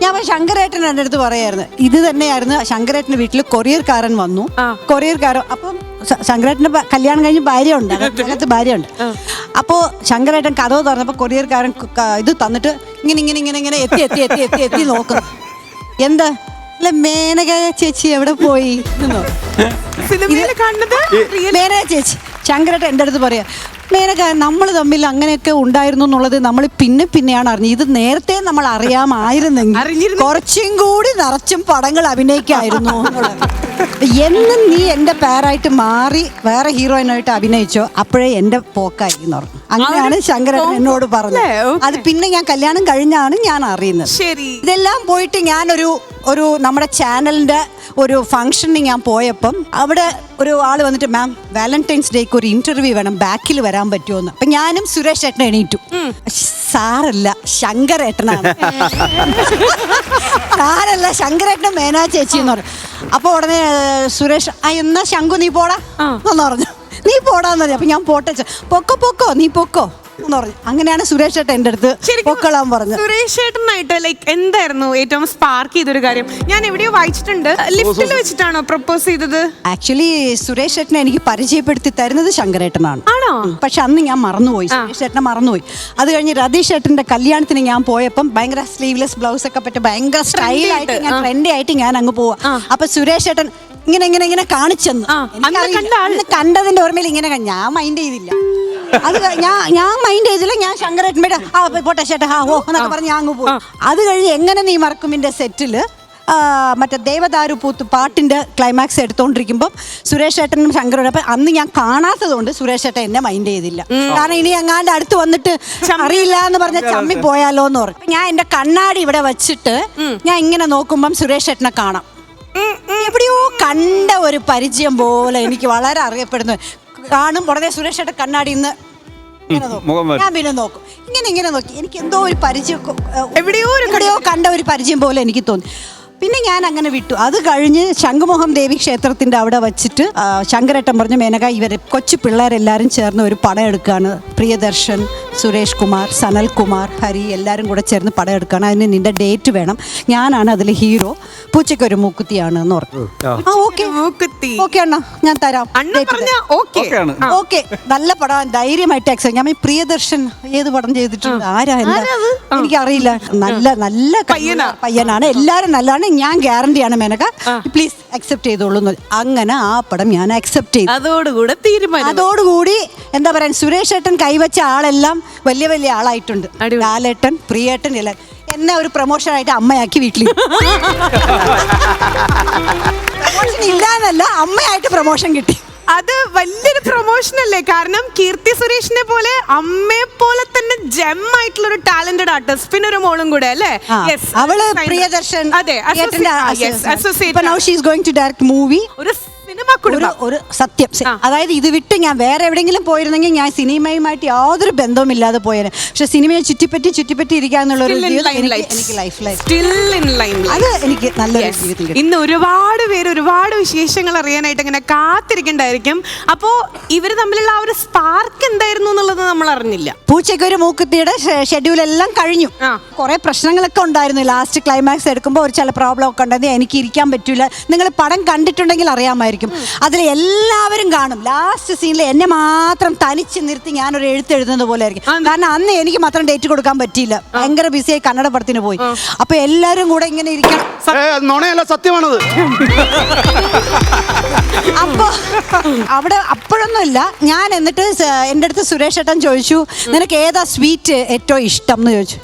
ഞാൻ ശങ്കരേട്ടൻ എൻ്റെ അടുത്ത് പറയായിരുന്നു. ഇത് തന്നെയായിരുന്നു ശങ്കരേട്ടൻ്റെ വീട്ടിൽ കൊറിയർക്കാരൻ വന്നു. കൊറിയർക്കാരൻ അപ്പം ശങ്കരേട്ടൻ്റെ കല്യാണം കഴിഞ്ഞ് ഭാര്യയുണ്ട്, അതിനകത്ത് ഭാര്യയുണ്ട്. അപ്പോൾ ശങ്കരേട്ടൻ കഥവ് തുറന്നപ്പോൾ കൊറിയർക്കാരൻ ഇത് തന്നിട്ട് ഇങ്ങനെ എത്തി നോക്കുന്നു. എന്താ? അല്ല, മേനക ചേച്ചി എവിടെ പോയി? മേനക ചേച്ചി. ശങ്കരേട്ടൻ എൻ്റെ അടുത്ത് പറയാ, മേനക നമ്മൾ തമ്മിൽ അങ്ങനെയൊക്കെ ഉണ്ടായിരുന്നു എന്നുള്ളത് നമ്മൾ പിന്നെയാണ് അറിഞ്ഞത്. ഇത് നേരത്തെ നമ്മൾ അറിയാമായിരുന്നെങ്കിൽ കുറച്ചും കൂടി നിറച്ചും പടങ്ങൾ അഭിനയിക്കായിരുന്നു എന്നുള്ളത്. എന്നും നീ എൻ്റെ പേരായിട്ട് മാറി വേറെ ഹീറോയിനായിട്ട് അഭിനയിച്ചോ, അപ്പോഴേ എൻ്റെ പോക്കായി എന്ന് പറഞ്ഞു. അങ്ങനെയാണ് ശങ്കരേട്ടൻ എന്നോട് പറഞ്ഞത്. അത് പിന്നെ ഞാൻ കല്യാണം കഴിഞ്ഞാണ് ഞാൻ അറിയുന്നത്. ഇതെല്ലാം പോയിട്ട് ഞാനൊരു നമ്മുടെ ചാനലിന്റെ ഒരു ഫംഗ്ഷന് ഞാൻ പോയപ്പം അവിടെ ഒരു ആള് വന്നിട്ട്, മാം വാലന്റൈൻസ് ഡേക്ക് ഒരു ഇന്റർവ്യൂ വേണം, ബാക്കിൽ വരാൻ പറ്റുമോന്ന്. അപ്പൊ ഞാനും സുരേഷ് ഏട്ടൻ എണീറ്റു. സാറല്ല, ശങ്കരേട്ടനാണ്. സാറല്ല, ശങ്കരേട്ടനും മേനാ ചേച്ചി എന്ന് പറഞ്ഞു. അപ്പൊ ഉടനെ സുരേഷ്, എന്നാ ശങ്കു നീ പോടാ എന്ന് പറഞ്ഞു. നീ പോടാന്ന് പറഞ്ഞു. അപ്പൊ ഞാൻ പോട്ടെ, പൊക്കോ നീ പൊക്കോ എന്ന് പറഞ്ഞു. അങ്ങനെയാണ് സുരേഷ് ചേട്ടൻ എൻ്റെ അടുത്ത് പൊക്കളാൻ പറഞ്ഞത്. സുരേഷ് ചേട്ടനായിട്ട് എന്തായിരുന്നു ഏറ്റവും സ്പാർക്ക് ചെയ്തൊരു കാര്യം? ഞാൻ എവിടെയോ വായിച്ചിട്ടുണ്ട്, ലിഫ്റ്റിൽ വെച്ചിട്ടാണോ പ്രപ്പോസ് ചെയ്തത്? ആക്ച്വലി സുരേഷ് ചേട്ടനെ എനിക്ക് പരിചയപ്പെടുത്തി തരുന്നത് ശങ്കരേട്ടനാണ്. ആണോ? പക്ഷെ അന്ന് ഞാൻ മറന്നുപോയി, സുരേഷ് ചേട്ടനെ മറന്നുപോയി. അത് കഴിഞ്ഞ് രതീഷ് ചേട്ടന്റെ കല്യാണത്തിന് ഞാൻ പോയപ്പം ഭയങ്കര സ്ലീവ്ലെസ് ബ്ലൗസ് ഒക്കെ പറ്റി ഭയങ്കര സ്റ്റൈലായിട്ട് ഞാൻ ട്രെൻഡി ആയിട്ട് ഞാൻ അങ്ങ് പോവാ. അപ്പൊ സുരേഷ് ചേട്ടൻ ഇങ്ങനെ കാണിച്ചെന്ന് കണ്ടതിന്റെ ഓർമ്മയിൽ ഇങ്ങനെ ഞാൻ മൈൻഡ് ചെയ്തില്ല. അത് ഞാൻ മൈൻഡ് ചെയ്തില്ല. ഞാൻ ശങ്കരേട്ടൻ പോട്ടെ ചേട്ടാ ഓ എന്നൊക്കെ പറഞ്ഞ് ഞാൻ അങ്ങ് പോയി. അത് കഴിഞ്ഞ് എങ്ങനെ നീ മറക്കുമിന്റെ സെറ്റില് മറ്റേ ദേവദാരു പൂത്ത് പാട്ടിന്റെ ക്ലൈമാക്സ് എടുത്തോണ്ടിരിക്കുമ്പോൾ സുരേഷ് ഏട്ടനും ശങ്കരോടും, അപ്പൊ അന്ന് ഞാൻ കാണാത്തതുകൊണ്ട് സുരേഷ് ഏട്ടൻ എന്നെ മൈൻഡ് ചെയ്തില്ല. കാരണം ഇനി എങ്ങാണ്ട് അടുത്ത് വന്നിട്ട് അറിയില്ല എന്ന് പറഞ്ഞ ചമ്മി പോയാലോ എന്ന് പറഞ്ഞു. ഞാൻ എന്റെ കണ്ണാടി ഇവിടെ വെച്ചിട്ട് ഞാൻ ഇങ്ങനെ നോക്കുമ്പം സുരേഷ് ഏട്ടനെ കാണാം. എവിടെയോ കണ്ട ഒരു പരിചയം പോലെ എനിക്ക് വളരെ അറിയപ്പെടുന്നു. കാണും ഉടനെ സുരേഷ് ഏട്ടൻ കണ്ണാടി ഇന്ന് ഞാൻ പിന്നെ നോക്കും, ഇങ്ങനെ നോക്കി. എനിക്ക് എന്തോ ഒരു പരിചയം, എവിടെയോ കണ്ട ഒരു പരിചയം പോലെ എനിക്ക് തോന്നി. പിന്നെ ഞാൻ അങ്ങനെ വിട്ടു. അത് കഴിഞ്ഞ് ശംഖുമുഖം ദേവി ക്ഷേത്രത്തിന്റെ അവിടെ വച്ചിട്ട് ശങ്കരേട്ടൻ പറഞ്ഞു, മേനക ഇവർ കൊച്ചു പിള്ളേരെല്ലാവരും ചേർന്ന് ഒരു പടം എടുക്കുകയാണ്. പ്രിയദർശൻ, സുരേഷ് കുമാർ, സനൽകുമാർ, ഹരി എല്ലാവരും കൂടെ ചേർന്ന് പടം എടുക്കുകയാണ്. അതിന് നിന്റെ ഡേറ്റ് വേണം, ഞാനാണ് അതിൽ ഹീറോ, പൂച്ചയ്ക്കൊരു മൂക്കുത്തിയാണ് എന്ന് പറഞ്ഞു. ഓക്കെ അണ്ണാ, ഞാൻ തരാം. ഓക്കെ, നല്ല പടം, ധൈര്യമായിട്ട് ആക്സെപ്റ്റ്. ഞാൻ പ്രിയദർശൻ ഏത് പടം ചെയ്തിട്ടുണ്ട്, ആരാ എന്താ എനിക്കറിയില്ല, നല്ല പയ്യനാണ്, എല്ലാവരും നല്ലതാണ്, ഞാൻ ഗ്യാരണ്ടിയാണ് മേനക, പ്ലീസ് അക്സെപ്റ്റ് ചെയ്തോളൂ. അങ്ങനെ ആ പടം ഞാൻ അക്സെപ്റ്റ് ചെയ്തു. അതോടുകൂടി എന്താ പറയാ, സുരേഷ് ഏട്ടൻ കൈവച്ച ആളെല്ലാം വലിയ ആളായിട്ടുണ്ട്. ലാലേട്ടൻ, പ്രിയേട്ടൻ എല്ലാം എന്നെ ഒരു പ്രൊമോഷൻ ആയിട്ട് അമ്മയാക്കി വീട്ടിൽ. പ്രൊമോഷൻ ഇല്ലാന്നല്ല, എന്നല്ല, അമ്മയായിട്ട് പ്രൊമോഷൻ കിട്ടി. അത് വലിയൊരു പ്രൊമോഷൻ അല്ലേ? കാരണം കീർത്തി സുരേഷിനെ പോലെ അമ്മയെ പോലെ തന്നെ ജെം ആയിട്ടുള്ള ഒരു ടാലന്റഡ് ആർട്ടിസ്റ്റ്, പിന്നെ ഒരു മോളും കൂടെ അല്ലേ? Yes. അവള് പ്രിയദർശൻ അതെ, now she is going to direct movie. ഒരു സിനിമ ഒരു സത്യം, അതായത് ഇത് വിട്ട് ഞാൻ വേറെ എവിടെയെങ്കിലും പോയിരുന്നെങ്കിൽ ഞാൻ സിനിമയുമായിട്ട് യാതൊരു ബന്ധവുമില്ലാതെ പോയേനെ. പക്ഷെ സിനിമയെ ചുറ്റിപ്പറ്റി ഇരിക്കാന്നുള്ള ഒരു ജീവിതം എനിക്ക് ലൈഫ് അത് എനിക്ക് നല്ലൊരു ജീവിതം. ഇന്ന് ഒരുപാട് പേര് ഒരുപാട് വിശേഷങ്ങൾ അറിയാനായിട്ട് ഇങ്ങനെ കാത്തിരിക്കണ്ടായിരിക്കും. അപ്പോ ഇവര് തമ്മിലുള്ള ആ ഒരു സ്പാർക്ക് എന്തായിരുന്നു എന്നുള്ളത് നമ്മൾ അറിഞ്ഞില്ല. പൂച്ചയ്ക്ക് ഒരു മൂക്കുത്തിയുടെ ഷെഡ്യൂൾ എല്ലാം കഴിഞ്ഞു. കുറെ പ്രശ്നങ്ങളൊക്കെ ഉണ്ടായിരുന്നു. ലാസ്റ്റ് ക്ലൈമാക്സ് എടുക്കുമ്പോൾ ഒരു ചില പ്രോബ്ലം ഒക്കെ ഉണ്ടായിരുന്നു. എനിക്ക് ഇരിക്കാൻ പറ്റൂല. നിങ്ങൾ പടം കണ്ടിട്ടുണ്ടെങ്കിൽ അറിയാമായിരിക്കും. അതിൽ എല്ലാവരും കാണും. ലാസ്റ്റ് സീനിൽ എന്നെ മാത്രം തനിച്ച് നിർത്തി ഞാനൊരു എഴുതുന്നത് പോലെ ആയിരിക്കും. കാരണം അന്ന് എനിക്ക് മാത്രം ഡേറ്റ് കൊടുക്കാൻ പറ്റിയില്ല. ഭയങ്കര ബിസിയായി കന്നഡ പടത്തിന് പോയി. അപ്പൊ എല്ലാരും കൂടെ ഇങ്ങനെ ഇരിക്കണം. നുണയല്ല, സത്യമാണത്. അപ്പൊ അവിടെ അപ്പോഴൊന്നുമില്ല. ഞാൻ എന്നിട്ട് എൻ്റെ അടുത്ത് സുരേഷ് ഏട്ടൻ ചോദിച്ചു, നിനക്ക് ഏതാ സ്വീറ്റ് ഏറ്റവും ഇഷ്ടം എന്ന് ചോദിച്ചു.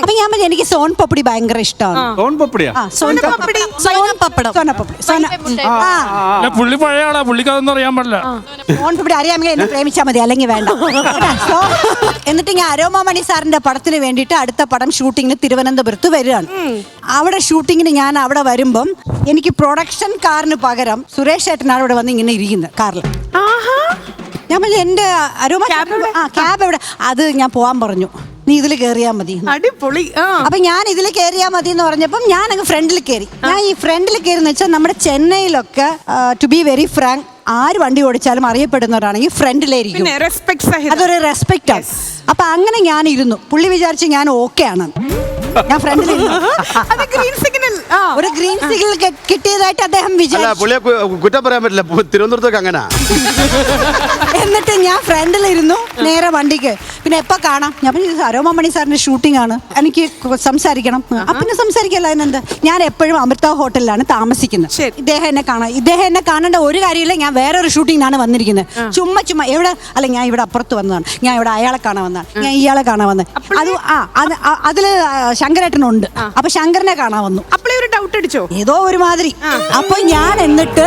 അപ്പൊ ഞാൻ പറഞ്ഞു എനിക്ക് സോൻ പപ്പടി ഭയങ്കര ഇഷ്ടമാണ്. പുള്ളി പഴയ ആളാ, പുള്ളിക്ക് അതൊന്നും അറിയാൻ പാടില്ല. സോൻ പപ്പടി അറിയാമെങ്കിൽ എന്നെ പ്രേമിച്ചാൽ മതി, അല്ലെങ്കിൽ വേണ്ട. എന്നിട്ട് ഞാൻ അരോമ മണി സാറിന്റെ പടത്തിന് വേണ്ടിയിട്ട് അടുത്ത പടം ഷൂട്ടിങ്ങിന് തിരുവനന്തപുരത്ത് വരികയാണ്. അവിടെ ഷൂട്ടിങ്ങിന് ഞാൻ അവിടെ വരുമ്പം എനിക്ക് പ്രൊഡക്ഷൻ കാറിന് പകരം സുരേഷ് ഏട്ടനാണ് ഇവിടെ വന്ന് ഇങ്ങനെ ഇരിക്കുന്നത് കാറിൽ. ഞാൻ പറഞ്ഞു എന്റെ അരോമ ക്യാബ് എവിടെ? അത് ഞാൻ പോവാൻ പറഞ്ഞു, നീ ഇതിൽ കയറിയാൽ മതി. അടിപൊളി. അപ്പൊ ഞാൻ ഇതിൽ കയറിയാൽ മതി എന്ന് പറഞ്ഞപ്പം ഞാൻ അങ്ങ് ഫ്രണ്ടിൽ കയറി. ഞാൻ ഈ ഫ്രണ്ടിൽ കയറിന്ന് വെച്ചാൽ നമ്മുടെ ചെന്നൈയിലൊക്കെ ടു ബി വെരി ഫ്രാങ്ക് ആര് വണ്ടി ഓടിച്ചാലും അറിയപ്പെടുന്നവരാണെങ്കിൽ ഫ്രണ്ടിലായിരിക്കും. അതൊരു റെസ്പെക്റ്റ് ആണ്. അപ്പൊ അങ്ങനെ ഞാൻ ഇരുന്നു. പുള്ളി വിചാരിച്ചു ഞാൻ ഓക്കെ ആണ്. ഞാൻ ഫ്രണ്ടിൽ ഒരു ഗ്രീൻ സിഗ്നൽ കിട്ടിയതായിട്ട് അദ്ദേഹം വിചാരിച്ചു. കുറ്റം പറയാൻ പറ്റില്ല, തിരുവനന്തപുരത്തൊക്കെ അങ്ങനെ. എന്നിട്ട് ഞാൻ ഫ്രണ്ടിലിരുന്നു നേരെ വണ്ടിക്ക്. പിന്നെ എപ്പോ കാണാം? ഞാൻ അരോമ മണി സാറിന്റെ ഷൂട്ടിംഗ് ആണ്, എനിക്ക് സംസാരിക്കണം. പിന്നെ സംസാരിക്കല്ല. അതിനെന്താ? ഞാൻ എപ്പോഴും അമൃത ഹോട്ടലിലാണ് താമസിക്കുന്നത്. ഇദ്ദേഹം എന്നെ കാണേണ്ട ഒരു കാര്യമില്ല. ഞാൻ വേറൊരു ഷൂട്ടിങ്ങിനാണ് വന്നിരിക്കുന്നത്. ചുമ്മാ എവിടെ അല്ല, ഞാൻ ഇവിടെ അപ്പുറത്ത് വന്നതാണ്, ഞാൻ ഇവിടെ അയാളെ കാണാൻ വന്നതാണ്, ഞാൻ ഇയാളെ കാണാൻ വന്നത്. അത് അതില് ശങ്കരേട്ടനുണ്ട്. അപ്പൊ ശങ്കരനെ കാണാൻ വന്നു. അപ്പോഴേ ഒരു ഡൗട്ട് അടിച്ചോ? ഏതോ ഒരുമാതിരി. അപ്പൊ ഞാൻ എന്നിട്ട്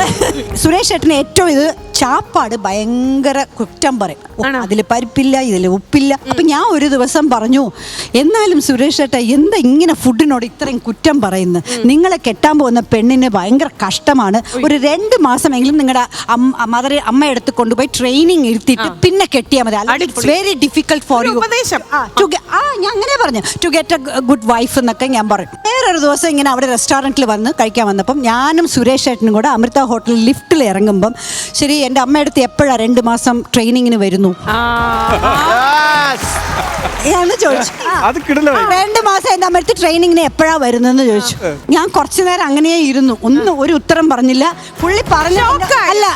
സുരേഷ് ഏട്ടന് ഏറ്റവും ഇത് ചാപ്പാട് ഭയങ്കര കുറ്റം പറയും. അതില് പരിപ്പില്ല, ഇതില് ഉപ്പില്ല. അപ്പൊ ഞാൻ ഒരു ദിവസം പറഞ്ഞു, എന്നാലും സുരേഷ് ഏട്ട എന്താ ഇങ്ങനെ ഫുഡിനോട് ഇത്രയും കുറ്റം പറയുന്നത്? നിങ്ങളെ കെട്ടാൻ പോകുന്ന പെണ്ണിന് ഭയങ്കര കഷ്ടമാണ്. ഒരു 2 മാസമെങ്കിലും നിങ്ങളുടെ അമ്മ എടുത്ത് കൊണ്ടുപോയി ട്രെയിനിങ് ഇരുത്തിയിട്ട് പിന്നെ കെട്ടിയാൽ മതി. It's very difficult for you. ഞാൻ അങ്ങനെ പറഞ്ഞു, to get a good wife എന്നൊക്കെ ഞാൻ പറയും. വേറൊരു ദിവസം ഇങ്ങനെ അവിടെ റെസ്റ്റോറൻറ്റിൽ വന്ന് കഴിക്കാൻ വന്നപ്പം ഞാനും സുരേഷ് ഏട്ടനും കൂടെ അമൃത ഹോട്ടലിൽ ലിഫ്റ്റിൽ ഇറങ്ങുമ്പം, ശരി എൻ്റെ അമ്മയടുത്ത് എപ്പോഴാണ് 2 മാസം ട്രെയിനിങ്ങിന് വരുന്നു എന്ന് ചോദിച്ചു. 2 മാസം എൻ്റെ അമ്മയടുത്ത് ട്രെയിനിങ്ങിന് എപ്പോഴാ വരുന്നതെന്ന് ചോദിച്ചു. ഞാൻ കുറച്ചു നേരം അങ്ങനെ ഇരുന്നു, ഒരു ഉത്തരം പറഞ്ഞില്ല. പുള്ളി പറഞ്ഞു അല്ല,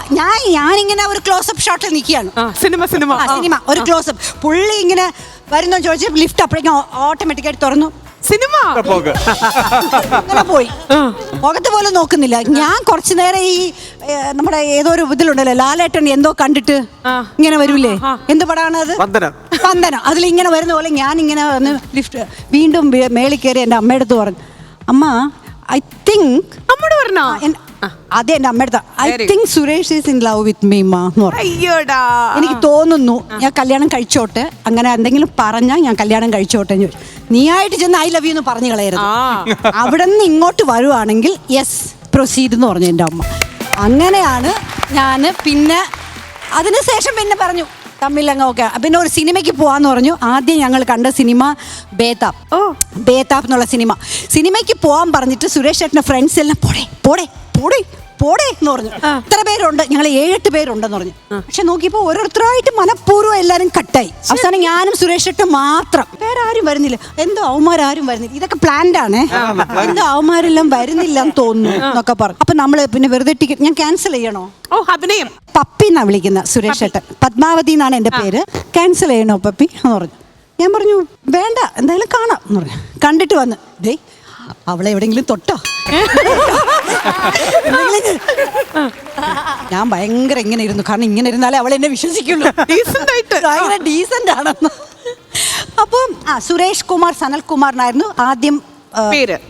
ഞാനിങ്ങനെ ഒരു ക്ലോസപ്പ് ഷോട്ടിൽ നിൽക്കുകയാണ്. സിനിമ ഒരു ക്ലോസപ്പ്. പുള്ളി ഇങ്ങനെ വരുന്നോ ചോദിച്ചു. ലിഫ്റ്റ് അപ്പോഴേക്കും ഓട്ടോമാറ്റിക്കായിട്ട് തുറന്നു. സിനിമ അങ്ങനെ പോയി. മുഖത്ത് പോലും നോക്കുന്നില്ല. ഞാൻ കുറച്ചു നേരം ഈ നമ്മുടെ ഏതോ ഒരു ഇതിലുണ്ടല്ലോ, ലാലേട്ടൻ എന്തോ കണ്ടിട്ട് ഇങ്ങനെ വരൂലേ, എന്ത് പടാണ് അത്? വന്ദനം. അതിലിങ്ങനെ വരുന്ന പോലെ ഞാൻ ഇങ്ങനെ വന്ന് ലിഫ്റ്റ് വീണ്ടും മേളിൽ കയറി എൻ്റെ അമ്മയുടെ അടുത്ത് പറഞ്ഞു, അമ്മ ഐ തിങ്ക് അമ്മയോട് പറഞ്ഞോ? അതെ, എൻ്റെ അമ്മയുടെ I think Suresh is in love with me മാ എന്ന് പറഞ്ഞു. എനിക്ക് തോന്നുന്നു ഞാൻ കല്യാണം കഴിച്ചോട്ടെ, അങ്ങനെ എന്തെങ്കിലും പറഞ്ഞാൽ ഞാൻ കല്യാണം കഴിച്ചോട്ടെ എന്ന് ചോദിച്ചു. നീയായിട്ട് ചെന്ന് ഐ ലവ് യു എന്ന് പറഞ്ഞു കളയരുത്. അവിടെ നിന്ന് ഇങ്ങോട്ട് വരുവാണെങ്കിൽ യെസ് പ്രൊസീഡ് എന്ന് പറഞ്ഞു എൻ്റെ അമ്മ. അങ്ങനെയാണ് ഞാൻ പിന്നെ അതിനുശേഷം പിന്നെ പറഞ്ഞു തമ്മിലങ്ങ് ഓക്കെ. പിന്നെ ഒരു സിനിമയ്ക്ക് പോവാന്ന് പറഞ്ഞു. ആദ്യം ഞങ്ങൾ കണ്ട സിനിമ ബേതാബ് എന്നുള്ള സിനിമയ്ക്ക് പോവാൻ പറഞ്ഞിട്ട് സുരേഷ് ചേട്ടൻ്റെ ഫ്രണ്ട്സ് എല്ലാം പോടേ എന്ന് പറഞ്ഞു. ഇത്ര പേരുണ്ട്, ഞങ്ങൾ 7-8 പേരുണ്ടെന്ന് പറഞ്ഞു. പക്ഷെ നോക്കിയപ്പോ ഓരോരുത്തരായിട്ട് മനഃപൂർവ്വം എല്ലാരും കട്ടായി. അവസാനം ഞാനും സുരേഷ് ഏട്ടൻ മാത്രം, വേറെ ആരും വരുന്നില്ല. എന്തോ അവന്മാരും വരുന്നില്ല, ഇതൊക്കെ പ്ലാൻഡ് ആണ്, എന്തോ അവന്മാരെല്ലാം വരുന്നില്ല എന്ന് തോന്നുന്നു എന്നൊക്കെ പറഞ്ഞു. അപ്പൊ നമ്മള് പിന്നെ വെറുതെ ടിക്കറ്റ് ഞാൻ ക്യാൻസൽ ചെയ്യണോ? അഭിനയം പപ്പി എന്നാ വിളിക്കുന്ന സുരേഷ് ഏട്ടൻ. പത്മാവതി എന്നാണ് എന്റെ പേര്. ക്യാൻസൽ ചെയ്യണോ പപ്പി എന്ന് പറഞ്ഞു. ഞാൻ പറഞ്ഞു വേണ്ട, എന്തായാലും കാണാം എന്ന് പറഞ്ഞു. കണ്ടിട്ട് വന്ന് ദേ അവളെ എവിടെയെങ്കിലും തൊട്ടോ? ഞാൻ ഭയങ്കര ഇങ്ങനെ ഇരുന്നു. കാരണം ഇങ്ങനെ ഇരുന്നാലേ അവൾ എന്നെ വിശ്വസിക്കുള്ളൂ, ഭയങ്കര ഡീസന്റ് ആണെന്ന്. അപ്പം സുരേഷ് കുമാർ സനൽകുമാറിനായിരുന്നു ആദ്യം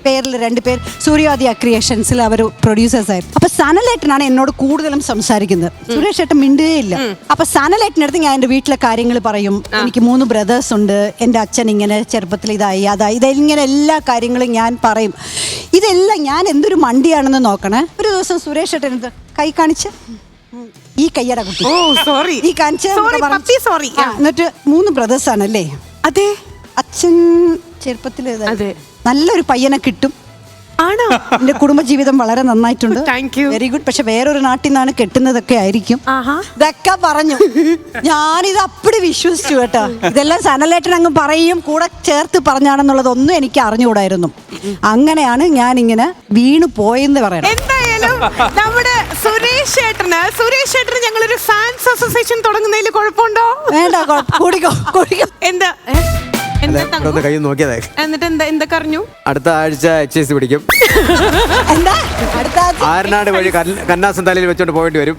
പേരിൽ 2 പേർ സൂര്യോദയ ക്രിയേഷൻസിൽ അവർ പ്രൊഡ്യൂസേഴ്സ് ആയിരുന്നു. അപ്പൊ സനലേട്ടനാണ് എന്നോട് കൂടുതലും സംസാരിക്കുന്നത്. സുരേഷ് ഏട്ടൻ മിണ്ടുകയില്ല. അപ്പൊ സനലേട്ടനടുത്ത് ഞാൻ എൻ്റെ വീട്ടിലെ കാര്യങ്ങൾ പറയും. എനിക്ക് 3 ബ്രദേഴ്സ് ഉണ്ട്, എൻ്റെ അച്ഛൻ ഇങ്ങനെ ചെറുപ്പത്തിൽ ഇതായി ഇതെങ്ങനെ എല്ലാ കാര്യങ്ങളും ഞാൻ പറയും. ഇതെല്ലാം ഞാൻ എന്തൊരു മണ്ടിയാണെന്ന് നോക്കണേ. ഒരു ദിവസം സുരേഷ് ഏട്ടൻ കൈ കാണിച്ച് ഈ കയ്യട കുട്ടി ഈ കാണിച്ച് എന്നിട്ട് 3 ബ്രദേഴ്സ് ആണല്ലേ? അതെ. അച്ഛൻ ചെറുപ്പത്തിൽ നല്ലൊരു പയ്യനെ കിട്ടും. ആണോ? എന്റെ കുടുംബജീവിതം വളരെ നന്നായിട്ടുണ്ട്. Thank you. Very good. പക്ഷെ വേറൊരു നാട്ടിൽ നിന്നാണ് കെട്ടുന്നതൊക്കെ ആയിരിക്കും. ഇതൊക്കെ പറഞ്ഞു. ഞാനിത് അപ്പടി വിശ്വസിച്ചു കേട്ടോ. ഇതെല്ലാം സനലേട്ടൻ അങ്ങ് പറയും, കൂടെ ചേർത്ത് പറഞ്ഞാണെന്നുള്ളതൊന്നും എനിക്ക് അറിഞ്ഞുകൂടായിരുന്നു. അങ്ങനെയാണ് ഞാൻ ഇങ്ങനെ വീണു പോയെന്ന് പറയണം. എന്തായാലും നമ്മുടെ സുരേഷ് ഏട്ടന് ഞങ്ങളൊരു ഫാൻസ് അസോസിയേഷൻ തുടങ്ങുന്നതിൽ കുഴപ്പമുണ്ടോ? വേണ്ട, കൂടിക്കോ. എന്താ കൈ നോക്കിയതേ. എന്നിട്ട് എന്തൊക്കെ അറിഞ്ഞു? അടുത്ത ആഴ്ച HSC പിടിക്കും. എന്താ അടുത്ത ആരനാട് വഴി കന്നാസം തലയിൽ വെച്ചോണ്ട് പോകേണ്ടി വരും.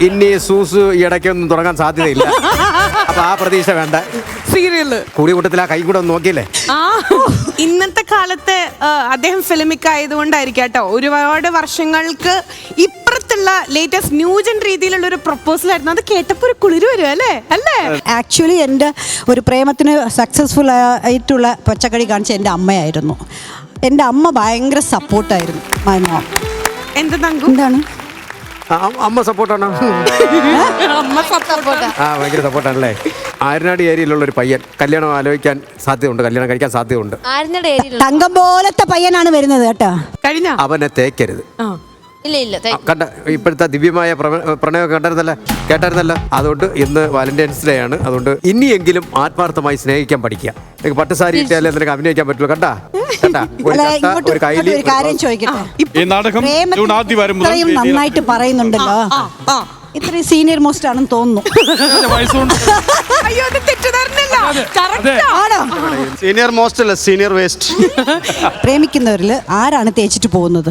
ഇനി സൂസു ഈ ഇടയ്ക്കൊന്നും തുടങ്ങാൻ സാധ്യതയില്ല. അപ്പൊ ആ പ്രതീക്ഷ വേണ്ട. സീരിയല് കൂടി കൂട്ടത്തിൽ ആ കൈ കൂടെ ഒന്ന് നോക്കിയില്ലേ? ഇന്നത്തെ കാലത്ത് അദ്ദേഹം ഫിലിമിക് ആയതുകൊണ്ടായിരിക്കും കേട്ടോ. ഒരുപാട് വർഷങ്ങൾക്ക് ഇപ്പുറത്തുള്ള ലേറ്റസ്റ്റ് ന്യൂജൻ രീതിയിലുള്ള ഒരു പ്രപ്പോസൽ ആയിരുന്നു. അത് കേട്ടപ്പോൾ ഒരു കുളിര് വരും അല്ലേ? ആക്ച്വലി എൻ്റെ ഒരു പ്രേമത്തിന് സക്സസ്ഫുൾ ആയിട്ടുള്ള പച്ചക്കറി കാണിച്ച എൻ്റെ അമ്മയായിരുന്നു. എൻ്റെ അമ്മ ഭയങ്കര സപ്പോർട്ടായിരുന്നു. എന്താണ് അമ്മ സപ്പോർട്ടാണോ? ഭയങ്കര സപ്പോർട്ടാണല്ലേ. ആരനാട് ഏരിയയിലുള്ള ഒരു പയ്യൻ കല്യാണം ആലോചിക്കാൻ സാധ്യതയുണ്ട്, കല്യാണം കഴിക്കാൻ സാധ്യതയുണ്ട്. തങ്കം പോലത്തെ പയ്യനാണ് വരുന്നത് കേട്ടോ. കഴിഞ്ഞ അവനെ തേക്കരുത്. കണ്ട ഇപ്പോഴത്തെ ദിവ്യമായ പ്രണയം കേട്ടായിരുന്നല്ലോ. അതുകൊണ്ട് ഇന്ന് വാലന്റൈൻസ് ഡേ ആണ്. അതുകൊണ്ട് ഇനിയെങ്കിലും ആത്മാർത്ഥമായി സ്നേഹിക്കാൻ പഠിക്കുക. നിനക്ക് പട്ടുസാരി ഇട്ടാലേ നിനക്ക് അഭിനയിക്കാൻ പറ്റുള്ളൂ. കണ്ടാ ഒരു കയ്യിൽ ഒരു കാര്യം ചോദിക്കട്ടെ. ഈ നാടകം ജൂൺ ആദ്യം വരും മുതൽ ഇത്രയും നന്നായിട്ട് പറയുന്നുണ്ടല്ലോ. ഇത്രയും സീനിയർ മോസ്റ്റ് ആണെന്ന് തോന്നുന്നു. സീനിയർ മോസ്റ്റ് അല്ല, സീനിയർ വേസ്റ്റ്. പ്രേമിക്കുന്നവരിൽ ആരാണ് തേച്ചിട്ട് പോകുന്നത്?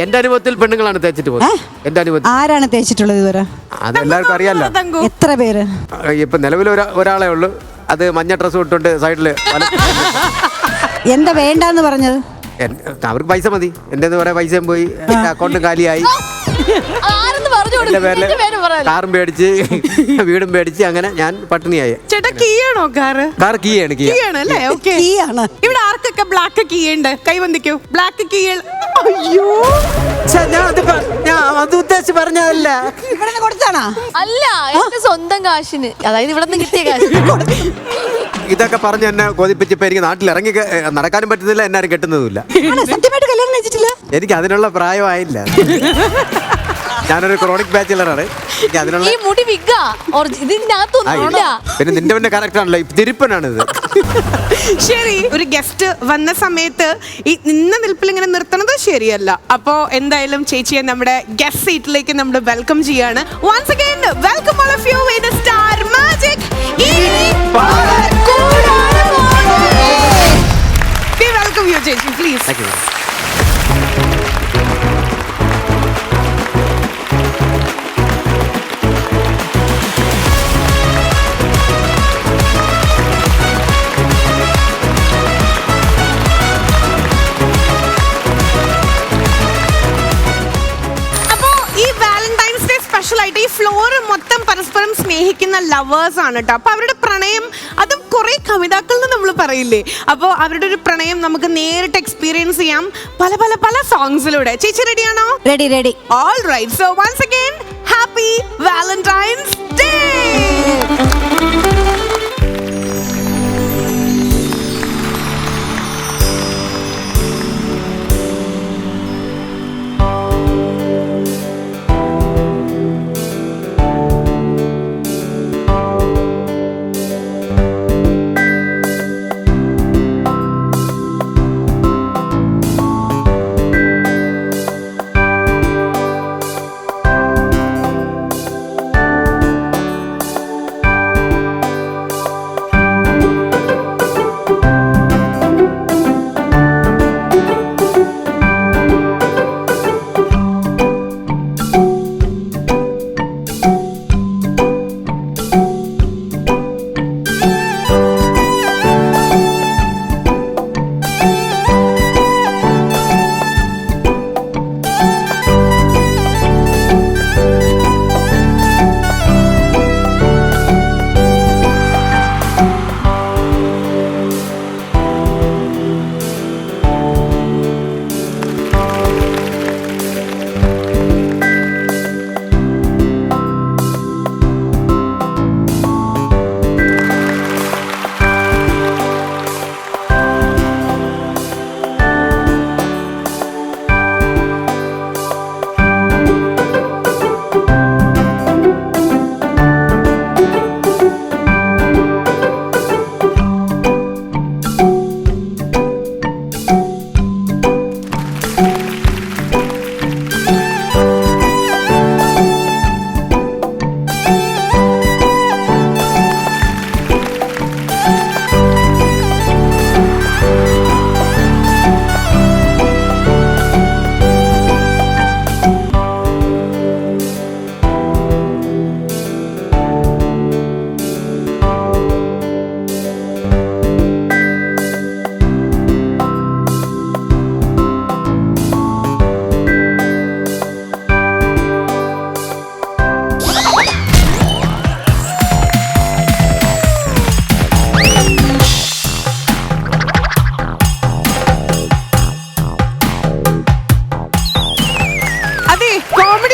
എന്റെ അനുഭവത്തിൽ പെണ്ണുങ്ങളാണ് തേച്ചിട്ട് പോകുന്നത്. എന്റെ അനുഭവത്തിൽ ആരാണ് തേച്ചിട്ടുള്ളത് ഇതുവരെ? അതെല്ലാവർക്കും അറിയാലോ. എത്ര പേര്? ഇപ്പൊ നിലവിൽ ഒരാളെ ഉള്ളു. അത് മഞ്ഞ ഡ്രസ് ഇട്ടുണ്ട് സൈഡില്. എന്താ വേണ്ടെന്ന് പറഞ്ഞത്? അവർക്ക് പൈസ മതി. എന്റെ കുറെ പൈസയും പോയി, അക്കൗണ്ടും കാലിയായി. കാറും പേടിച്ച് വീടും പേടിച്ച് അങ്ങനെ ഞാൻ പട്ടിണിയായി. ചേട്ടാ കീയാണോ? കാർ കീയാണ്. ഇവിടെ ആർക്കൊക്കെ ബ്ലാക്ക് കീ ഉണ്ട്? കൈവന്തിക്കൂ. Black key. അയ്യോ, ഞാൻ അത് ഉദ്ദേശിച്ച് പറഞ്ഞതല്ല. ഇവിടെ കൊടുത്താണോ? അല്ല, എന്റെ സ്വന്തം കാശിന്, അതായത് ഇവിടെ നിന്ന് കിട്ടിയ കാശിന്. ഇതൊക്കെ പറഞ്ഞ് എന്നെ കൊതിപ്പിച്ചപ്പോ എനിക്ക് നാട്ടിൽ ഇറങ്ങി നടക്കാനും പറ്റുന്നില്ല, എന്നാരും കെട്ടുന്നതുമില്ല. എനിക്ക് അതിനുള്ള പ്രായമായില്ല. ഞാനൊരു ക്രോണിക് ബാച്ചിലറാണ്. ഈ മുടി വിഗ്ഗാ, ഇതിനകത്തൊന്നുമില്ല. പിന്നെ നിന്റെ കറക്റ്റാണല്ലോ, തിരുപ്പനാണിത്. ശരി, ഒരു ഗസ്റ്റ് വന്ന സമയത്ത് ഈ നിന്ന നിൽപ്പിൽ ഇങ്ങനെ നിർത്തണത് ശരിയല്ല. അപ്പോ എന്തായാലും ചേച്ചിയെ നമ്മുടെ ഗസ്റ്റ് സീറ്റിലേക്ക് നമ്മൾ വെൽക്കം ചെയ്യാണ്. Once again welcome all of you with the Star Magic. We welcome you, ചേച്ചി, please. Thank you. ഈ ഫ്ലോർ മൊത്തം പരസ്പരം സ്നേഹിക്കുന്ന ലവേഴ്സ് ആണ് കേട്ടോ. അപ്പൊ അവരുടെ പ്രണയം അതും കുറെ കവിതാക്കളിൽ നമ്മൾ പറയില്ലേ. അപ്പോൾ അവരുടെ ഒരു പ്രണയം നമുക്ക് നേരിട്ട് എക്സ്പീരിയൻസ് ചെയ്യാം പല പല പല സോങ്സിലൂടെ. ചേച്ചി റെഡിയാണോ? Ready. All right. So once again happy Valentine's day.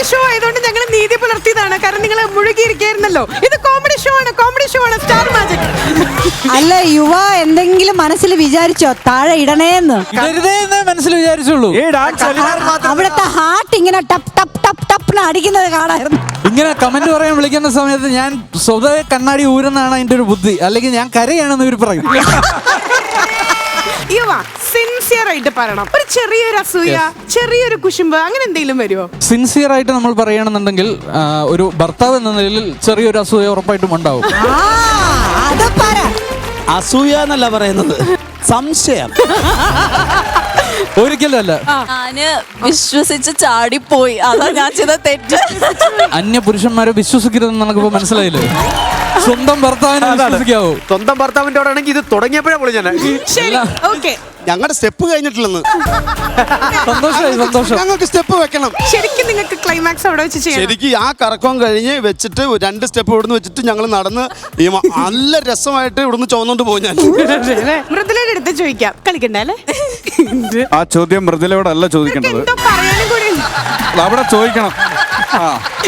Show ആയതുകൊണ്ട് ഞങ്ങൾ നീതി പുലർത്തിയതാണ്. കാരണം നിങ്ങൾ മുഴുകിയിരിക്കായിരുന്നല്ലോ. ഇത് കോമഡി ഷോ ആണ്, കോമഡി ഷോ ആണ്, സ്റ്റാർ മാജിക്. അല്ല യുവ എന്തെങ്കിലും മനസ്സിൽ വിചാരിച്ചോ താഴെ ഇടണേന്ന്? വെറുതെ എന്നേ മനസ്സിൽ വിചാരിച്ചുള്ളൂ. അവിടുത്തെ ഹാർട്ട് ഇങ്ങനെ ടപ്പ് ടപ്പ് ടപ്പ് ടപ്പ് അടിക്കുന്നത് കാണായിരുന്നു. ഇങ്ങനെ കമന്റ് പറയാൻ വിളിക്കുന്ന സമയത്ത് ഞാൻ സ്വതവേ കണ്ണാടി ഊരെന്നാണ് അതിന്റെ ഒരു ബുദ്ധി, അല്ലെങ്കിൽ ഞാൻ കരയാണെന്ന് ഇവർ പറയും. യുവ സിൻസിയർ ആയിട്ട് പറയണം. ഒരു ചെറിയൊരു അസൂയ, ചെറിയൊരു കുശുമ്പ്, അങ്ങനെ എന്തെങ്കിലും വരുമോ? സിൻസിയർ ആയിട്ട് നമ്മൾ പറയുകയാണെന്നുണ്ടെങ്കിൽ ഒരു ഭർത്താവ് എന്ന നിലയിൽ ചെറിയൊരു അസൂയ ഉറപ്പായിട്ടും ഉണ്ടാവും. അത് പറ. അസൂയ എന്നല്ല പറയുന്നത്, സംശയം. ഒരിക്കലും അല്ല. ഞാന് വിശ്വസിച്ച് ചാടിപ്പോയി, അതാ ഞാൻ ചെയ്ത തെറ്റ്. അന്യ പുരുഷന്മാരെ വിശ്വസിക്കരുതെന്ന് നമുക്കിപ്പോ മനസ്സിലായില്ലേ? സ്വന്തം ഭർത്താവിനെ വിശ്വസിക്കാവോ? സ്വന്തം ഭർത്താവിന്റെ അവിടെ ആണെങ്കിൽ ഇത് തുടങ്ങിയപ്പോഴേ പൊളി ഞാൻ. ശരി, ഓക്കെ. ഞങ്ങളുടെ സ്റ്റെപ്പ് കഴിഞ്ഞിട്ടില്ലെന്ന്. സന്തോഷമായി, സന്തോഷം. ഞങ്ങൾക്ക് സ്റ്റെപ്പ് വെക്കണം. ശരിക്കും നിങ്ങൾക്ക് ക്ലൈമാക്സ് അവിടെ വെച്ച് ചെയ്യണം. ശരിക്കും ആ കറക്കം കഴിഞ്ഞ് വെച്ചിട്ട് 2 സ്റ്റെപ്പ് ഇവിടുന്ന് വെച്ചിട്ട് ഞങ്ങൾ നടന്ന് നല്ല രസമായിട്ട് ഇവിടുന്ന് ചോന്നുകൊണ്ട് പോകും. ഞാൻ മൃദുലയുടെ അടുത്ത് ചോദിക്കാം, കളിക്കണ്ടേ അല്ലേ? ആ ചോദ്യം മൃദുലയോടല്ല ചോദിക്കേണ്ടത്, എന്തോ പറയാനും കൂടി ഉണ്ട്. അവിടെ ചോദിക്കണം.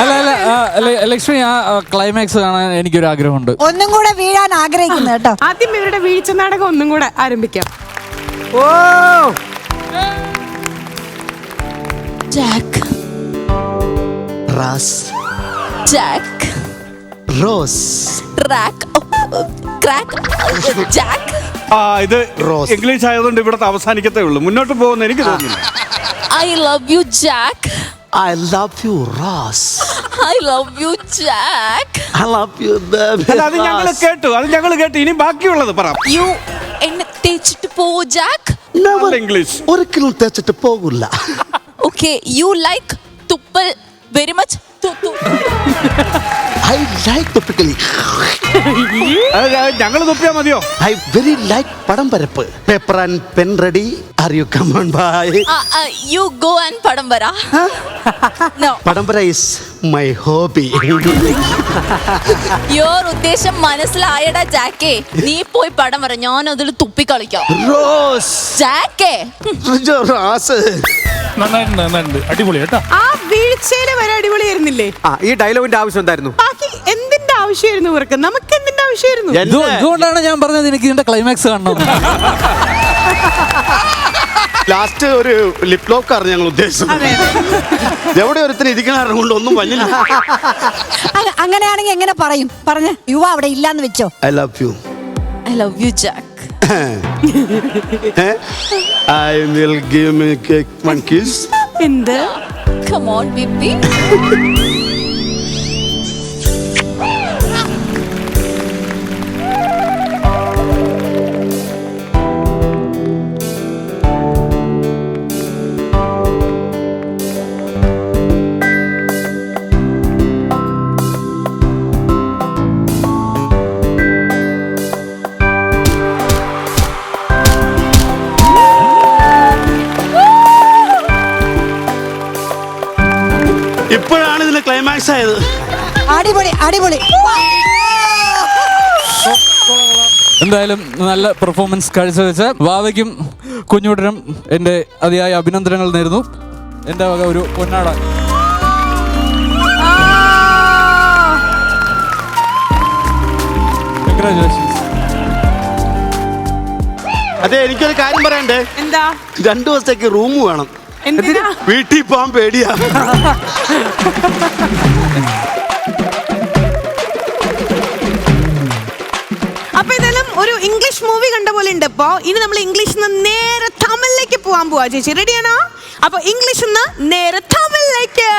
അല്ല ലക്ഷ്മി, ആ ക്ലൈമാക്സ് കാണാൻ എനിക്കൊരു ആഗ്രഹമുണ്ട്. ഒന്നും കൂടെ വീഴാൻ ആഗ്രഹിക്കുന്നു കേട്ടോ. ആദ്യം ഇവരുടെ വീഴ്ച നാടകം ഒന്നും കൂടെ ആരംഭിക്കാം. Oh Jack Rose Jack Rose track crack Jack. ഇത് റോസ്. ഇംഗ്ലീഷ് ആയതുകൊണ്ട് ഇവിടുത്തെ അവസാനിക്കത്തേ ഉള്ളൂ, മുന്നോട്ട് പോകുന്ന എനിക്ക് തോന്നുന്നില്ല. I love you Jack. I love you Rose. I love you Jack. I love you അല്ല, അത് ഞങ്ങൾ കേട്ടു. ഇനി ബാക്കിയുള്ളത് പറ. യു എന്നെ തേച്ചിട്ട് പോ ജാക്ക്. ഇംഗ്ലീഷ് ഒരിക്കലും തേച്ചിട്ട് പോകില്ല. ഓക്കെ, യു ലൈക്ക് തുപ്പൽ വെരി മച്ച്. ഐ ലൈക്ക് തൊപ്പിക്കലി. ഞങ്ങൾ തുപ്പിയാ മതിയോ? ഐ വെരി ലൈക്ക് പടം പരപ്പ്. Paper and pen ready. Are you come on bye? You go and പടം വരാ. നോ, പടം വര ഈസ് മൈ ഹോബി. യോർ ഉദ്ദേശം മനസ്സിലായടാ ജാക്കേ. നീ പോയി പടം വര, ഞാൻ അതിൽ തുപ്പി കളിക്കാം. റോസ് ജാക്കേ റാസ്. നന്നായിട്ടുണ്ട്, അടിപൊളി കേട്ടോ. ആ വീഴ്ചയില് വരെ അടിപൊളിയായിരുന്നില്ലേ? ഈ ഡയലോഗിന്റെ ആവശ്യം എന്തായിരുന്നു? ബാക്കി എന്തിന്റെ ആവശ്യമായിരുന്നു ഇവർക്ക്? നമുക്ക് എന്തിന്റെ ആവശ്യമായിരുന്നു? ഇതുകൊണ്ടാണ് ഞാൻ പറഞ്ഞത് എനിക്ക് ഇതിന്റെ ക്ലൈമാക്സ് കാണണം. ലാസ്റ്റ് ഒരു ലിപ് ലോക്ക് ആണ് ഞങ്ങൾ ഉദ്ദേശിച്ചത്. എവിടെ ഒരുത്തിന് ഇരിക്കണ കൊണ്ട് ഒന്നും വന്നില്ല. അങ്ങനെയാണെങ്കിൽ എങ്ങനെ പറയും? പറഞ്ഞ യുവ അവിടെ ഇല്ലാന്ന് വെച്ചോ. I love U. I love you Jack. I will give me one kiss. എന്ത്? Come on, baby. ഇപ്പോഴാണ് ഇതിന്റെ ക്ലൈമാക്സ് ആയത്. അടിപൊളി അടിപൊളി. എന്തായാലും നല്ല പെർഫോമൻസ് കാഴ്ചവെച്ച വാവയ്ക്കും കുഞ്ഞുടനും എൻ്റെ അതിയായ അഭിനന്ദനങ്ങൾ നേരുന്നു. എൻ്റെ വക ഒരു പൊന്നാട. കൺഗ്രാജുലേഷൻസ്. അതെ, എനിക്കൊരു കാര്യം പറയണ്ടേ. എന്താ? 2 ദിവസത്തേക്ക് റൂം വേണം. എന്തിനാ? വീട്ടിൽ പോകാൻ പേടിയാ. അപ്പൊ ഇതെല്ലാം ഒരു ഇംഗ്ലീഷ് മൂവി കണ്ട പോലെ ഉണ്ട്. ഇപ്പൊ ഇനി നമ്മൾ ഇംഗ്ലീഷിൽ നിന്ന് നേരെ തമിഴിലേക്ക് പോവാൻ പോവാ. ചേച്ചി റെഡിയാണോ? അപ്പൊ ഇംഗ്ലീഷിൽ നിന്ന് നേരെ തമിഴിലേക്ക്.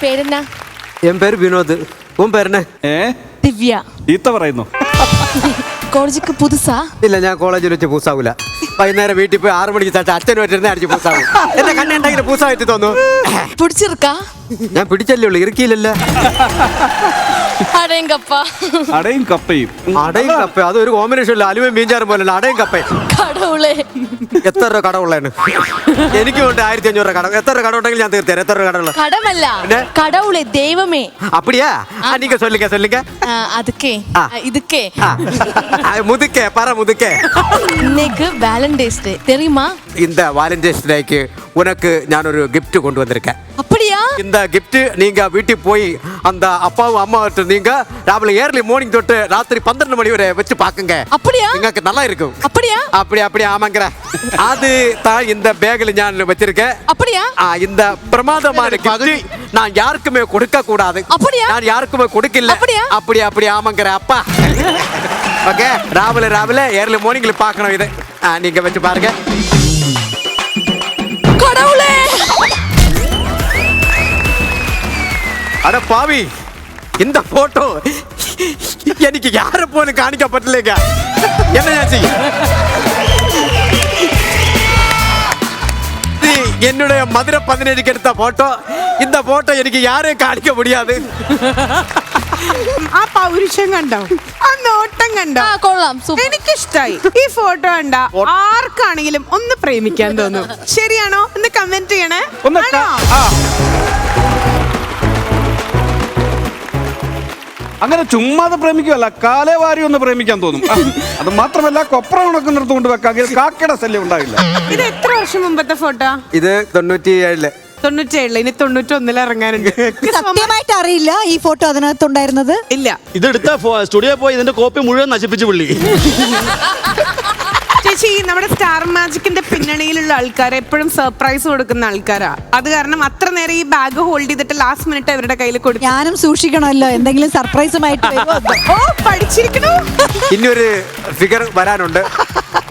പേരെന്നാ? എൻ പേര് വിനോദ്. ഉൻ പേരെന്നെ? ദിവ്യ. ഈത്ത പറയുന്നു. കോളേജിക്ക് പുതുസാ? ഇല്ല, ഞാൻ കോളേജിൽ വെച്ച് പൂസാവൂല. വൈകുന്നേരം വീട്ടിൽ പോയി 6 മണിക്ക് തട്ട് അച്ഛനും വരുന്ന അടിച്ച് പൂസാവും. എന്റെ കണ്ണുണ്ടെങ്കിൽ പൂസായിട്ട് തോന്നുന്നു. പിടിച്ചിരിക്കാ? ഞാൻ പിടിച്ചല്ലേ ഉള്ളു, ഇറുക്കിയില്ലല്ലോ. അടയും കപ്പ. അടയും കപ്പയും. അടയും കപ്പ അതൊരു കോമ്പിനേഷൻ ഇല്ല. അലുവയും മീൻചാറും പോലെ അടയും കപ്പയും. കടവുളെ. എത്ര രൂപ കടവുള്ളതാണ്? എനിക്ക് കൊണ്ട് 1500 കട. എത്ര രൂപ കട ഉണ്ടെങ്കിൽ ഞാൻ തീർത്തരാം. എത്ര രൂപ കടവുള്ള? കടമല്ല, கடவுளே தெய்வமே. அப்படியா? நீங்க சொல்லுங்க. அதுக்கே ஆ. இதுக்கே முதுக்கே பர முதுக்கே. இன்னைக்கு வேலண்டைன்ஸ் டே தெரியுமா? இந்த வாலண்டைன்ஸ் டேக்கு உனக்கு நான் ஒரு gift கொண்டு வந்திருக்கேன். அப்படியா? இந்த gift நீங்க வீட்டுக்கு போய் அந்த அப்பாவும் அம்மாவும் நீங்க ராவில ஏர்லி மார்னிங் தொட்டு ராத்திரி 12 மணி வரை வச்சு பாக்குங்க. அப்படியா? உங்களுக்கு நல்லா இருக்கும். அப்படியா? அப்படி ஆமாங்கற. அது தான் இந்த பேக்ல நான் வச்சிருக்கேன். அப்படியா? இந்த பிரமாதமான gift நான் யாருக்குமே கொடுக்க கூடாது. அப்படியா? நான் யாருக்குமே கொடுக்கல. அப்படியா? அப்படி ஆமாங்கற அப்பா. ஓகே, ராவில ஏர்லி மார்னிங்ல பார்க்கணும் இது. நீங்க வச்சு பாருங்க. கடவுளே! அட பாவி, இந்த போட்டோ எனக்கு யாரை போல காணிக்கப்பட்டலைங்க. என்ன செய்ய? என்னுடைய மதுரை 17க்கு எடுத்த போட்டோ. இந்த போட்டோ എനിക്ക് யாரையும் കാണിക്കാൻ முடியாது. ആ പൗരുഷം കണ്ടോ? ആ നോട്ടം കണ്ടോ? കൊള്ളാം, സൂപ്പർ. എനിക്കിഷ്ടായി. ഈ ഫോട്ടോ കണ്ട ആർക്കാണെങ്കിലും ഒന്ന് പ്രേമിക്കാൻ തോന്നും. ശരിയാണോ? ഒന്ന് കമന്റ് ചെയ്യണേ. ആണോ? അങ്ങനെ ചുമ്മാതെ പ്രേമിക്കുകയല്ല, കാലേ വാരി ഒന്ന് പ്രേമിക്കാൻ തോന്നും. അത് മാത്രമല്ല, കൊപ്ര ഉണക്കുന്നിടത്ത് കൊണ്ട് വെക്കാമെങ്കിൽ കാക്കയുടെ ശല്യം ഉണ്ടാവില്ല. ഇത് എത്ര വർഷം മുമ്പത്തെ ഫോട്ടോ? ഇത് 97. 97. ഇനി 91 ഇറങ്ങാനുണ്ട്. സത്യമായിട്ട് അറിയില്ല ഈ ഫോട്ടോ അതിനകത്തുണ്ടായിരുന്നത്. ഇല്ല. ഇതെടുത്ത സ്റ്റുഡിയോ പോയി ഇതിന്റെ കോപ്പി മുഴുവൻ നശിപ്പിച്ചു പുള്ളി. ചേച്ചി, നമ്മുടെ സ്റ്റാർ മാജിക്കിന്റെ പിന്നണിയിലുള്ള ആൾക്കാർ എപ്പോഴും സർപ്രൈസ് കൊടുക്കുന്ന ആൾക്കാരാ. അത് കാരണം അത്ര നേരം ഈ ബാഗ് ഹോൾഡ് ചെയ്തിട്ട് ലാസ്റ്റ് മിനിറ്റ് അവരുടെ കയ്യിൽ കൊടുക്കും. ഞാനും സൂക്ഷിക്കണമല്ലോ എന്തെങ്കിലും സർപ്രൈസുമായിട്ട് വരുമോ. ഓ, പഠിച്ചിരിക്കണു. ഇനിയൊരു ഫിഗർ വരാനുണ്ട്,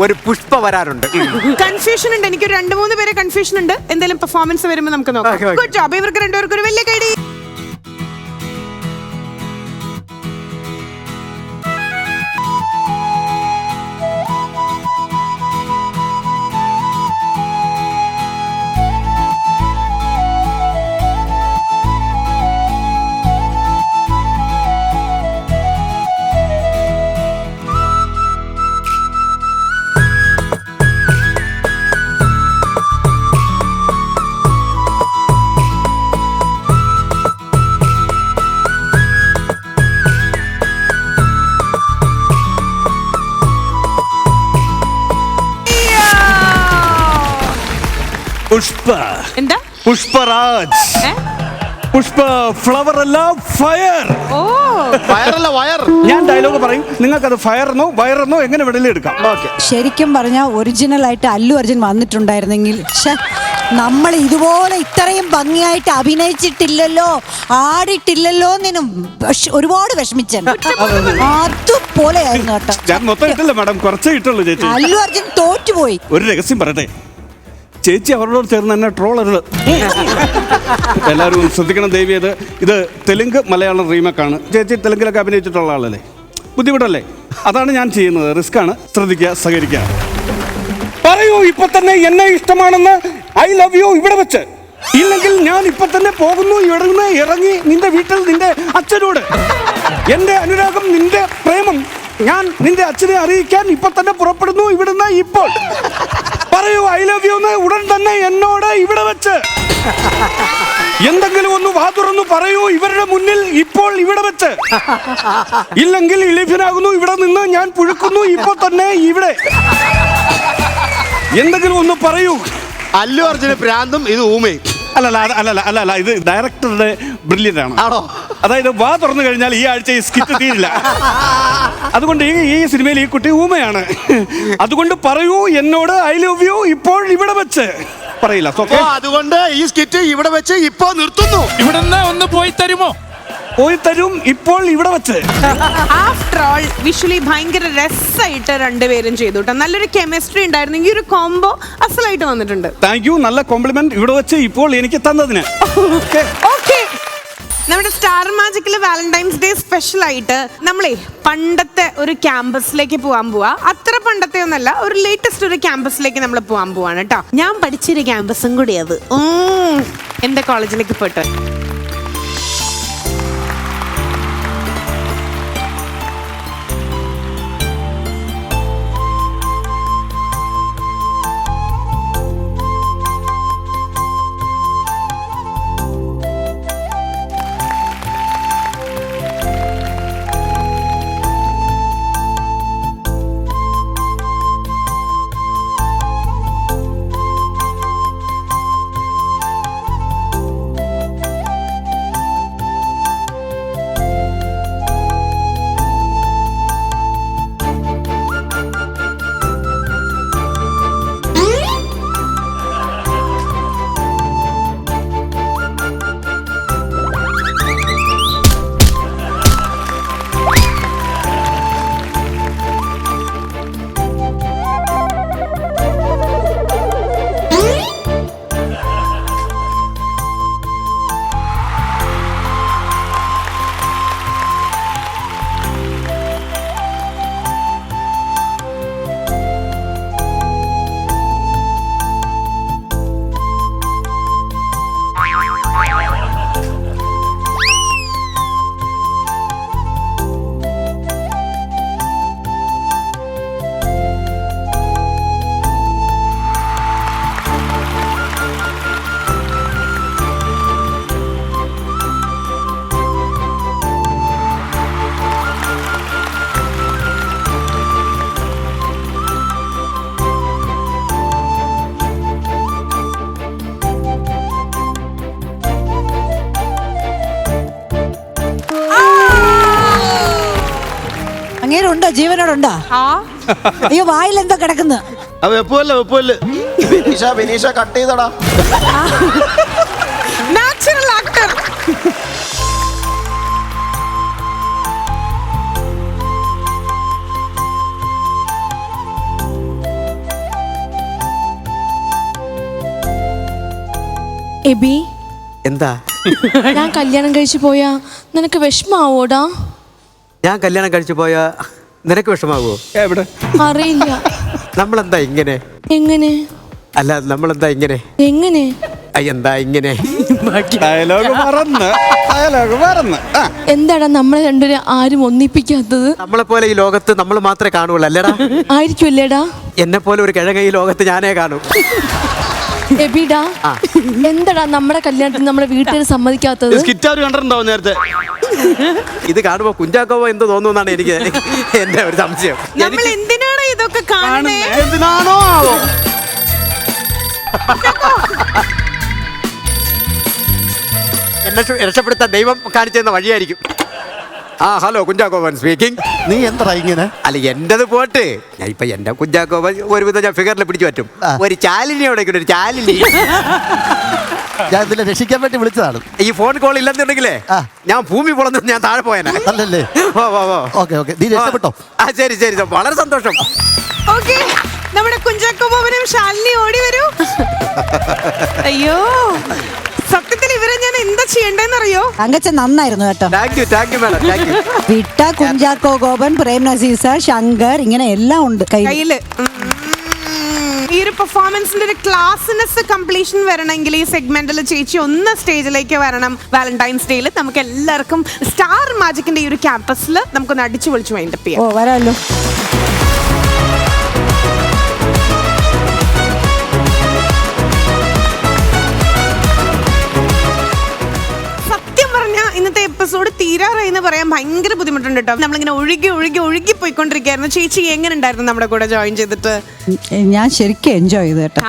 ഒരു പുഷ്പ വരാനുണ്ട്. കൺഫ്യൂഷൻ ഉണ്ട്. എനിക്ക് 2-3 പേരെ കൺഫ്യൂഷൻ ഉണ്ട്. എന്തെങ്കിലും പെർഫോമൻസ് വരുമ്പോൾ നമുക്ക് നോക്കാം. Good job. ഇവർക്ക് രണ്ടുപേർക്കും ഒരു വലിയ കൈഡി. പുഷ്പ. എന്താ? പുഷ്പരാജ്. പുഷ്പ ഫ്ലവർ അല്ല, ഫയർ. ഓ, വയറല്ല വയർ. ഞാൻ ഡയലോഗ് പറയും, നിങ്ങൾക്കത് ഫയറെന്നോ വയറെന്നോ എങ്ങനെ വേണമെങ്കിലും എടുക്കാം. ഓക്കെ. ശരിക്കും പറഞ്ഞാൽ ഒറിജിനൽ ആയിട്ട് അല്ലു അർജുൻ വന്നിട്ടുണ്ടായിരുന്നെങ്കിൽ നമ്മൾ ഇതുപോലെ ഇത്രയും ഭംഗിയായിട്ട് അഭിനയിച്ചിട്ടില്ലല്ലോ, ആടിയിട്ടില്ലല്ലോ എന്നും ഒരുപാട് വിഷമിച്ചു. അതുപോലെയായിരുന്നു കേട്ടോ. ഞാൻ മൊത്തം ഇട്ടില്ല മാഡം, കുറച്ചേ ഇട്ടുള്ളൂ ചേച്ചി. അല്ലു അർജുൻ തോറ്റുപോയി. ഒരു രഹസ്യം പറയട്ടെ, ചേച്ചി അവരോട് ചേർന്ന് എന്നെ ട്രോളരുത്. എല്ലാവരും ശ്രദ്ധിക്കണം ദേവി. ഇത് തെലുങ്ക് മലയാളം റീമേക്കാണ്. ചേച്ചി തെലുങ്കിലൊക്കെ അഭിനയിച്ചിട്ടുള്ള ആളല്ലേ, ബുദ്ധിമുട്ടല്ലേ? അതാണ് ഞാൻ ചെയ്യുന്നത്. റിസ്ക് ആണ്. ശ്രദ്ധിക്കുക, സഹകരിക്കുക. പറയൂ ഇപ്പൊ തന്നെ എന്നെ ഇഷ്ടമാണെന്ന്. ഐ ലവ് യു ഇവിടെ വെച്ച്. ഇല്ലെങ്കിൽ ഞാൻ ഇപ്പൊ തന്നെ പോകുന്നു. ഇവിടെ നിന്ന് ഇറങ്ങി നിന്റെ വീട്ടിൽ നിന്റെ അച്ഛനോട് എന്റെ അനുരാഗം, നിന്റെ പ്രേമം ഞാൻ നിന്റെ അച്ഛനെ അറിയിക്കാൻ ഇപ്പൊ തന്നെ പുറപ്പെടുന്നു ഇവിടുന്ന്. ഇപ്പോൾ പറയൂ ഐ ലവ് യു എന്ന് ഉടൻ തന്നെ എന്നോട് ഇവിടെ വെച്ച്. എന്തെങ്കിലും ഒന്ന് വാ തുറന്നു പറയൂ ഇവരുടെ മുന്നിൽ ഇപ്പോൾ ഇവിടെ വെച്ച്. ഇല്ലെങ്കിൽ ഇലിഫിനാകുന്നു ഇവിടെ നിന്ന് ഞാൻ പുഴുക്കുന്നു ഇപ്പൊ തന്നെ ഇവിടെ. എന്തെങ്കിലും ഒന്ന് പറയൂ. അല്ലു അർജുന് പ്രാന്തും ഇത് ഊമയും. അല്ലല്ല, ഇത് ഡയറക്ടറുടെ ബ്രില്യൻ്റ് ആണ്. ആണോ? അതായത് വാ തുറന്നു കഴിഞ്ഞാൽ ഈ ആഴ്ച ഈ സ്കിറ്റ് തീരില്ല. അതുകൊണ്ട് ഈ സിനിമയിൽ ഈ കുട്ടി ഊമയാണ്. അതുകൊണ്ട് പറയൂ എന്നോട് ഐ ലവ് യു ഇപ്പോൾ ഇവിടെ വെച്ച്. പറയില്ല. അതുകൊണ്ട് ഈ സ്കിറ്റ് ഇവിടെ വെച്ച് ഇപ്പോ നിർത്തുന്നു. ഇവിടുന്ന് ഒന്ന് പോയി തരുമോ? പോയി തരും ഇപ്പോൾ ഇവിടെ വെച്ച്. ആഫ്റ്റർ ഓൾ വിഷ്വലി ഭയങ്കര രസമായിട്ട് രണ്ടുപേരും ചെയ്തു കേട്ടോ. നല്ലൊരു കെമിസ്ട്രി ഉണ്ടായിരുന്നു. ഈ ഒരു കോംബോ അസലായിട്ട് വന്നിട്ടുണ്ട്. Thank you. നല്ല കോംപ്ലിമെന്റ് ഇവിടെ വെച്ച് ഇപ്പോൾ എനിക്ക് തന്നതിന്. ഓക്കെ, നമ്മുടെ സ്റ്റാർ മാജിക്കിൽ വാലന്റൈൻസ് ഡേ സ്പെഷ്യൽ ആയിട്ട് നമ്മളെ പണ്ടത്തെ ഒരു ക്യാമ്പസിലേക്ക് പോകാൻ പോവാ. അത്ര പണ്ടത്തെ ഒന്നല്ല, ഒരു ലേറ്റസ്റ്റ് ഒരു ക്യാമ്പസിലേക്ക് നമ്മൾ പോകാൻ പോവാണ് കേട്ടോ. ഞാൻ പഠിച്ചൊരു ക്യാമ്പസും കൂടി അത് എന്റെ കോളേജിലേക്ക് പോയിട്ട്. അങ്ങേരുണ്ടോ? ജീവനോടുണ്ടോ? അയ്യോ, വായിൽ എന്താ കിടക്കുന്നത്? വിനീഷ കട്ട് ചെയ്തടാ. Natural actor. എബി, എന്താ? ഞാൻ കല്യാണം കഴിച്ചു പോയാ നിനക്ക് വിഷമാവോടാ? ഞാൻ കല്യാണം കഴിച്ചു പോയാ നിനക്ക് വിഷമാവോ? എവിടെ? അറിയില്ല. നമ്മളെന്താ ഇങ്ങനെ? എങ്ങനെ? അല്ല, നമ്മളെന്താ ഇങ്ങനെ? എങ്ങനെ? എന്താ ഇങ്ങനെ? ഡയലോഗ് മറന്ന്. എന്താടാ നമ്മളെ രണ്ടുപേരും ആരും ഒന്നിപ്പിക്കാത്തത്? നമ്മളെ പോലെ ഈ ലോകത്ത് നമ്മൾ മാത്രമേ കാണുള്ളൂ അല്ലേടാ? ആയിരിക്കുമല്ലേടാ? എന്നെ പോലെ ഒരു കിഴങ്ങ ഈ ലോകത്ത് ഞാനേ കാണൂ. എബിടാ, എന്താടാ നമ്മുടെ കല്യാണത്തിന് നമ്മുടെ വീട്ടുകാർ സമ്മതിക്കാത്തത്? കണ്ടിട്ടുണ്ടാവും നേരത്തെ. ഇത് കാണുമ്പോ കുഞ്ചാക്കോവ എന്ത് തോന്നുന്നാണ് എനിക്ക് എന്റെ ഒരു സംശയം. നമ്മൾ എന്തിനാണ് ഇതൊക്കെ കാണുന്നേ? എന്തിനാണോ ആവോ? എന്നെ രക്ഷപ്പെടുത്താൻ ദൈവം കാണിച്ചെന്ന വഴിയായിരിക്കും. Hello, Kunchacko Boban speaking. നീ എന്താ ഇങ്ങനെ? അല്ല, എന്റേത് പോട്ട്. ഞാൻ ഇപ്പൊ എന്റെ കുഞ്ചാക്കോവൻ ഒരുവിധം ഞാൻ ഫിഗറിൽ പിടിച്ചു പറ്റും. ഒരു ചാലിനി അവിടെ ഒരു ചാലിനി. ഞാൻ ഇതിനെ രക്ഷിക്കാൻ വേണ്ടി വിളിച്ചതാണ്. ഈ ഫോൺ കോൾ ഇല്ലെന്നുണ്ടെങ്കിലേ ഞാൻ ഭൂമി പൊളന്ന് ഞാൻ താഴെ പോയനെ. അല്ലല്ലേ? ഓക്കെ, നീ രക്ഷപ്പെട്ടോ? ശരി, വളരെ സന്തോഷം. ഓക്കെ, നമ്മുടെ കുഞ്ചാക്കോ ബോബനും ശാലിനി ഓടി വരൂ. അയ്യോ, സത്യത്തിൽ ഇവരെ ഞാൻ എന്താ ചെയ്യണ്ടെന്നറിയോ? തങ്കച്ചൻ നന്നായിരുന്നു കേട്ടോ. Thank you madam, thank you. വിട്ട, കുഞ്ചാക്കോ ഗോപൻ, പ്രേം നസീർ സാർ, ശങ്കർ, ഇങ്ങനെ എല്ലാം ഉണ്ട് കയ്യില്. ഈ ഒരു പെർഫോമൻസിന്റെ ഒരു ക്ലാസിനെസ് കംപ്ലീഷൻ വരണമെങ്കിൽ ഈ സെഗ്മെന്റിൽ ചേച്ചി ഒന്ന് സ്റ്റേജിലേക്ക് വരണം. വാലന്റൈൻസ് ഡേയിൽ നമുക്ക് എല്ലാവർക്കും സ്റ്റാർ മാജിക്കിന്റെ ഈ ഒരു ക്യാമ്പസിൽ നമുക്കൊന്ന് അടിച്ചു പൊളിച്ചു വൈൻഡപ്പ് ചെയ്യാം. ഓ, വരാമല്ലോ. ഇന്നത്തെ എപ്പിസോഡ് തീരാറായി എന്ന് പറയാൻ ഭയങ്കര ബുദ്ധിമുട്ടുണ്ട് കേട്ടോ. നമ്മളിങ്ങനെ ഒഴുകി പോയിക്കൊണ്ടിരിക്കുകയായിരുന്നു. ചേച്ചി എങ്ങനെ ഉണ്ടായിരുന്നു നമ്മുടെ കൂടെ ജോയിൻ ചെയ്തിട്ട്? ഞാൻ ശരിക്കും എൻജോയ് ചെയ്തു കേട്ടോ.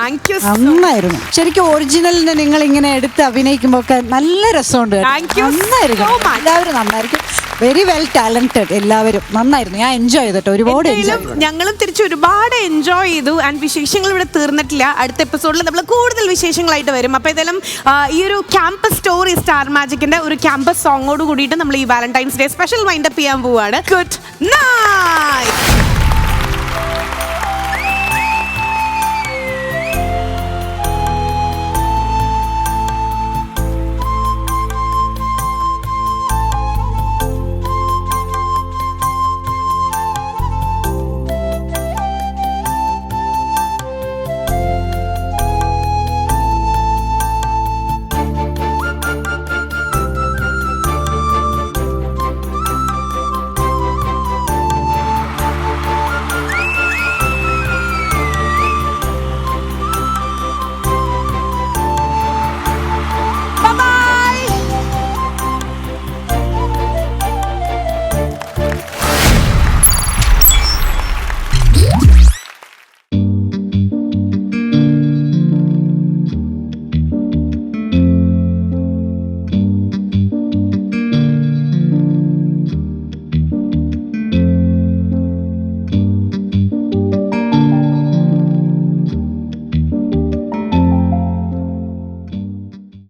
നന്നായിരുന്നു. ശരിക്കും ഒറിജിനലിനെ നിങ്ങൾ ഇങ്ങനെ എടുത്ത് അഭിനയിക്കുമ്പോ ഒക്കെ നല്ല രസമുണ്ട്. നന്നായിരുന്നു, എല്ലാവരും നന്നായിരിക്കും. വെരി വെൽ ടാലന്റഡ് എല്ലാവരും. നന്നായിരുന്നു, ഞാൻ എൻജോയ് ചെയ്തിട്ട് ഒരുപാട്. ഞങ്ങളും തിരിച്ച് ഒരുപാട് എൻജോയ് ചെയ്തു. ആൻഡ് വിശേഷങ്ങൾ ഇവിടെ തീർന്നിട്ടില്ല. അടുത്ത എപ്പിസോഡിൽ നമ്മൾ കൂടുതൽ വിശേഷങ്ങളായിട്ട് വരും. അപ്പോൾ ഏതായാലും ഈ ഒരു ക്യാമ്പസ് സ്റ്റോറി സ്റ്റാർ മാജിക്കിന്റെ ഒരു ക്യാമ്പസ് സോങ്ങോട് കൂടിയിട്ട് നമ്മൾ ഈ വാലന്റൈൻസ് ഡേ സ്പെഷ്യൽ വൈൻഡപ്പ് ചെയ്യാൻ പോവാണ്. Good night.